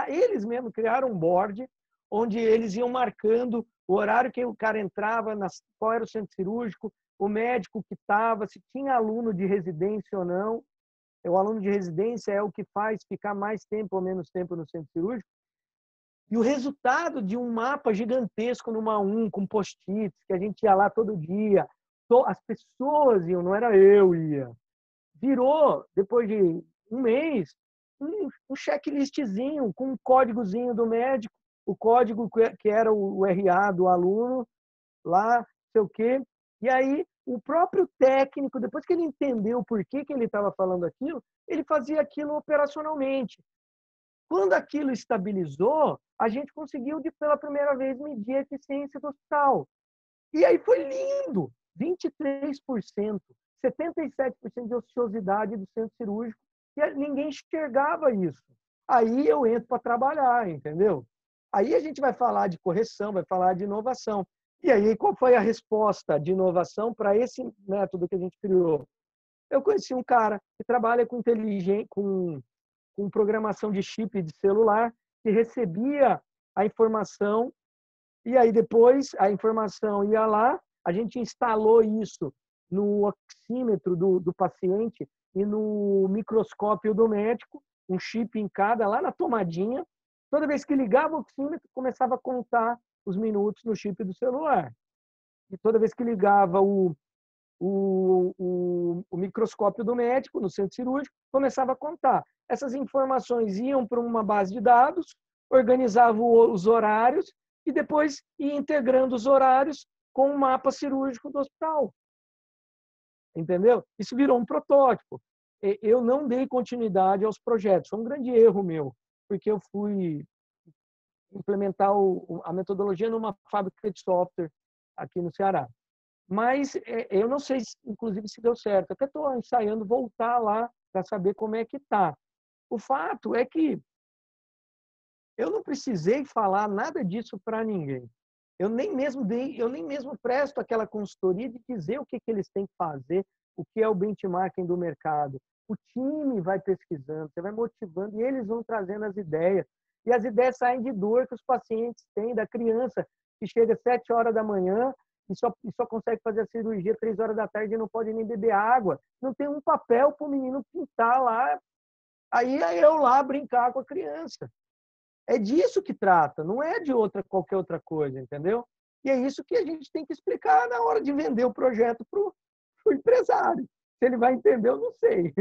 Eles mesmos criaram um board onde eles iam marcando o horário que o cara entrava, qual era o centro cirúrgico, o médico que estava, se tinha aluno de residência ou não. O aluno de residência é o que faz ficar mais tempo ou menos tempo no centro cirúrgico. E o resultado de um mapa gigantesco numa com post-its, que a gente ia lá todo dia, as pessoas iam, não era eu ia. Virou, depois de um mês, um checklistzinho com um códigozinho do médico, o código que era o RA do aluno, lá, sei o quê. E aí, o próprio técnico, depois que ele entendeu por que ele estava falando aquilo, ele fazia aquilo operacionalmente. Quando aquilo estabilizou, a gente conseguiu, pela primeira vez, medir a eficiência do hospital. E aí foi lindo! 23%, 77% de ociosidade do centro cirúrgico, e ninguém enxergava isso. Aí eu entro para trabalhar, entendeu? Aí a gente vai falar de correção, vai falar de inovação. E aí, qual foi a resposta de inovação para esse método que a gente criou? Eu conheci um cara que trabalha com com programação de chip de celular, que recebia a informação, e aí depois a informação ia lá, a gente instalou isso no oxímetro do paciente e no microscópio do médico, um chip em cada, lá na tomadinha. Toda vez que ligava o oxímetro, começava a contar os minutos no chip do celular. E toda vez que ligava o microscópio do médico, no centro cirúrgico, começava a contar. Essas informações iam para uma base de dados, organizavam os horários e depois ia integrando os horários com o mapa cirúrgico do hospital. Entendeu? Isso virou um protótipo. Eu não dei continuidade aos projetos. Foi um grande erro meu, porque eu fui implementar a metodologia numa fábrica de software aqui no Ceará. Mas eu não sei, inclusive, se deu certo. Até estou ensaiando voltar lá para saber como é que está. O fato é que eu não precisei falar nada disso para ninguém. Eu nem mesmo presto aquela consultoria de dizer o que eles têm que fazer, o que é o benchmarking do mercado. O time vai pesquisando, você vai motivando e eles vão trazendo as ideias. E as ideias saem de dor que os pacientes têm, da criança que chega às 7 horas da manhã e só consegue fazer a cirurgia 3 horas da tarde e não pode nem beber água. Não tem um papel para o menino pintar lá. Aí é eu lá brincar com a criança. É disso que trata, não é de qualquer outra coisa, entendeu? E é isso que a gente tem que explicar na hora de vender o projeto para o empresário. Se ele vai entender, eu não sei.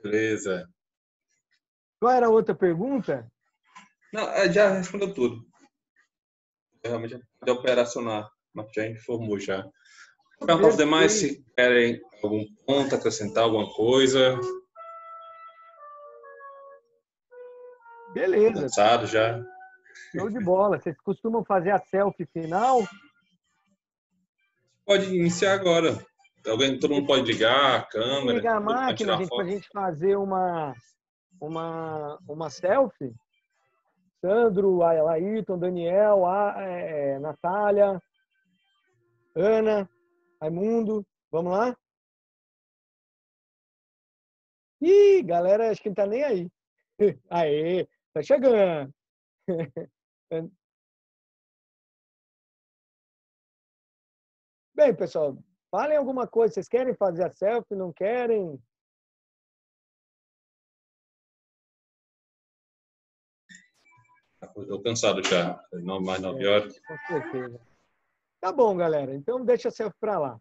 Beleza. Qual era a outra pergunta? Não, já respondeu tudo. Realmente pode operacionar, mas já informou já. Perguntar aos demais se querem algum ponto, acrescentar alguma coisa. Beleza. Cansado já. Show de bola. Vocês costumam fazer a selfie final? Pode iniciar agora. Todo mundo pode ligar a câmera. Ligar a máquina, gente, para a gente fazer uma selfie. Sandro, Ayrton, Daniel, Natália, Ana, Raimundo. Vamos lá? Ih, galera, acho que não tá nem aí. Aê, tá chegando. Bem, pessoal, falem alguma coisa. Vocês querem fazer a selfie? Não querem? Estou cansado já. Mais 9 horas. Com certeza. Tá bom, galera. Então deixa a selfie para lá.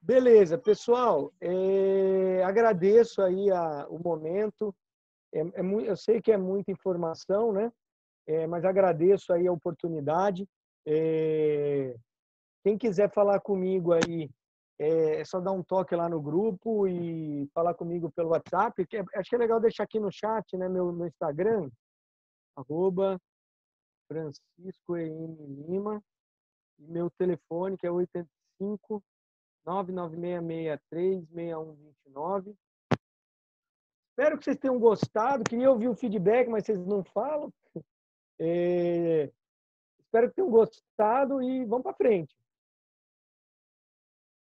Beleza, pessoal. Agradeço aí o momento. Eu sei que é muita informação, né? Mas agradeço aí a oportunidade. Quem quiser falar comigo aí, é só dar um toque lá no grupo e falar comigo pelo WhatsApp. Acho que é legal deixar aqui no chat, né? Meu Instagram, @FranciscoEM Lima. E meu telefone, que é 85 996636129. Espero que vocês tenham gostado. Queria ouvir o feedback, mas vocês não falam. Espero que tenham gostado e vamos para frente.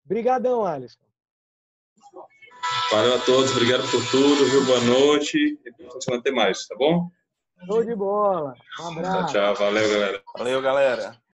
Obrigadão, Alisson. Valeu a todos, obrigado por tudo, viu? Boa noite. E até mais, tá bom? Show de bola. Um abraço. Tchau, tchau. Valeu, galera. Valeu, galera.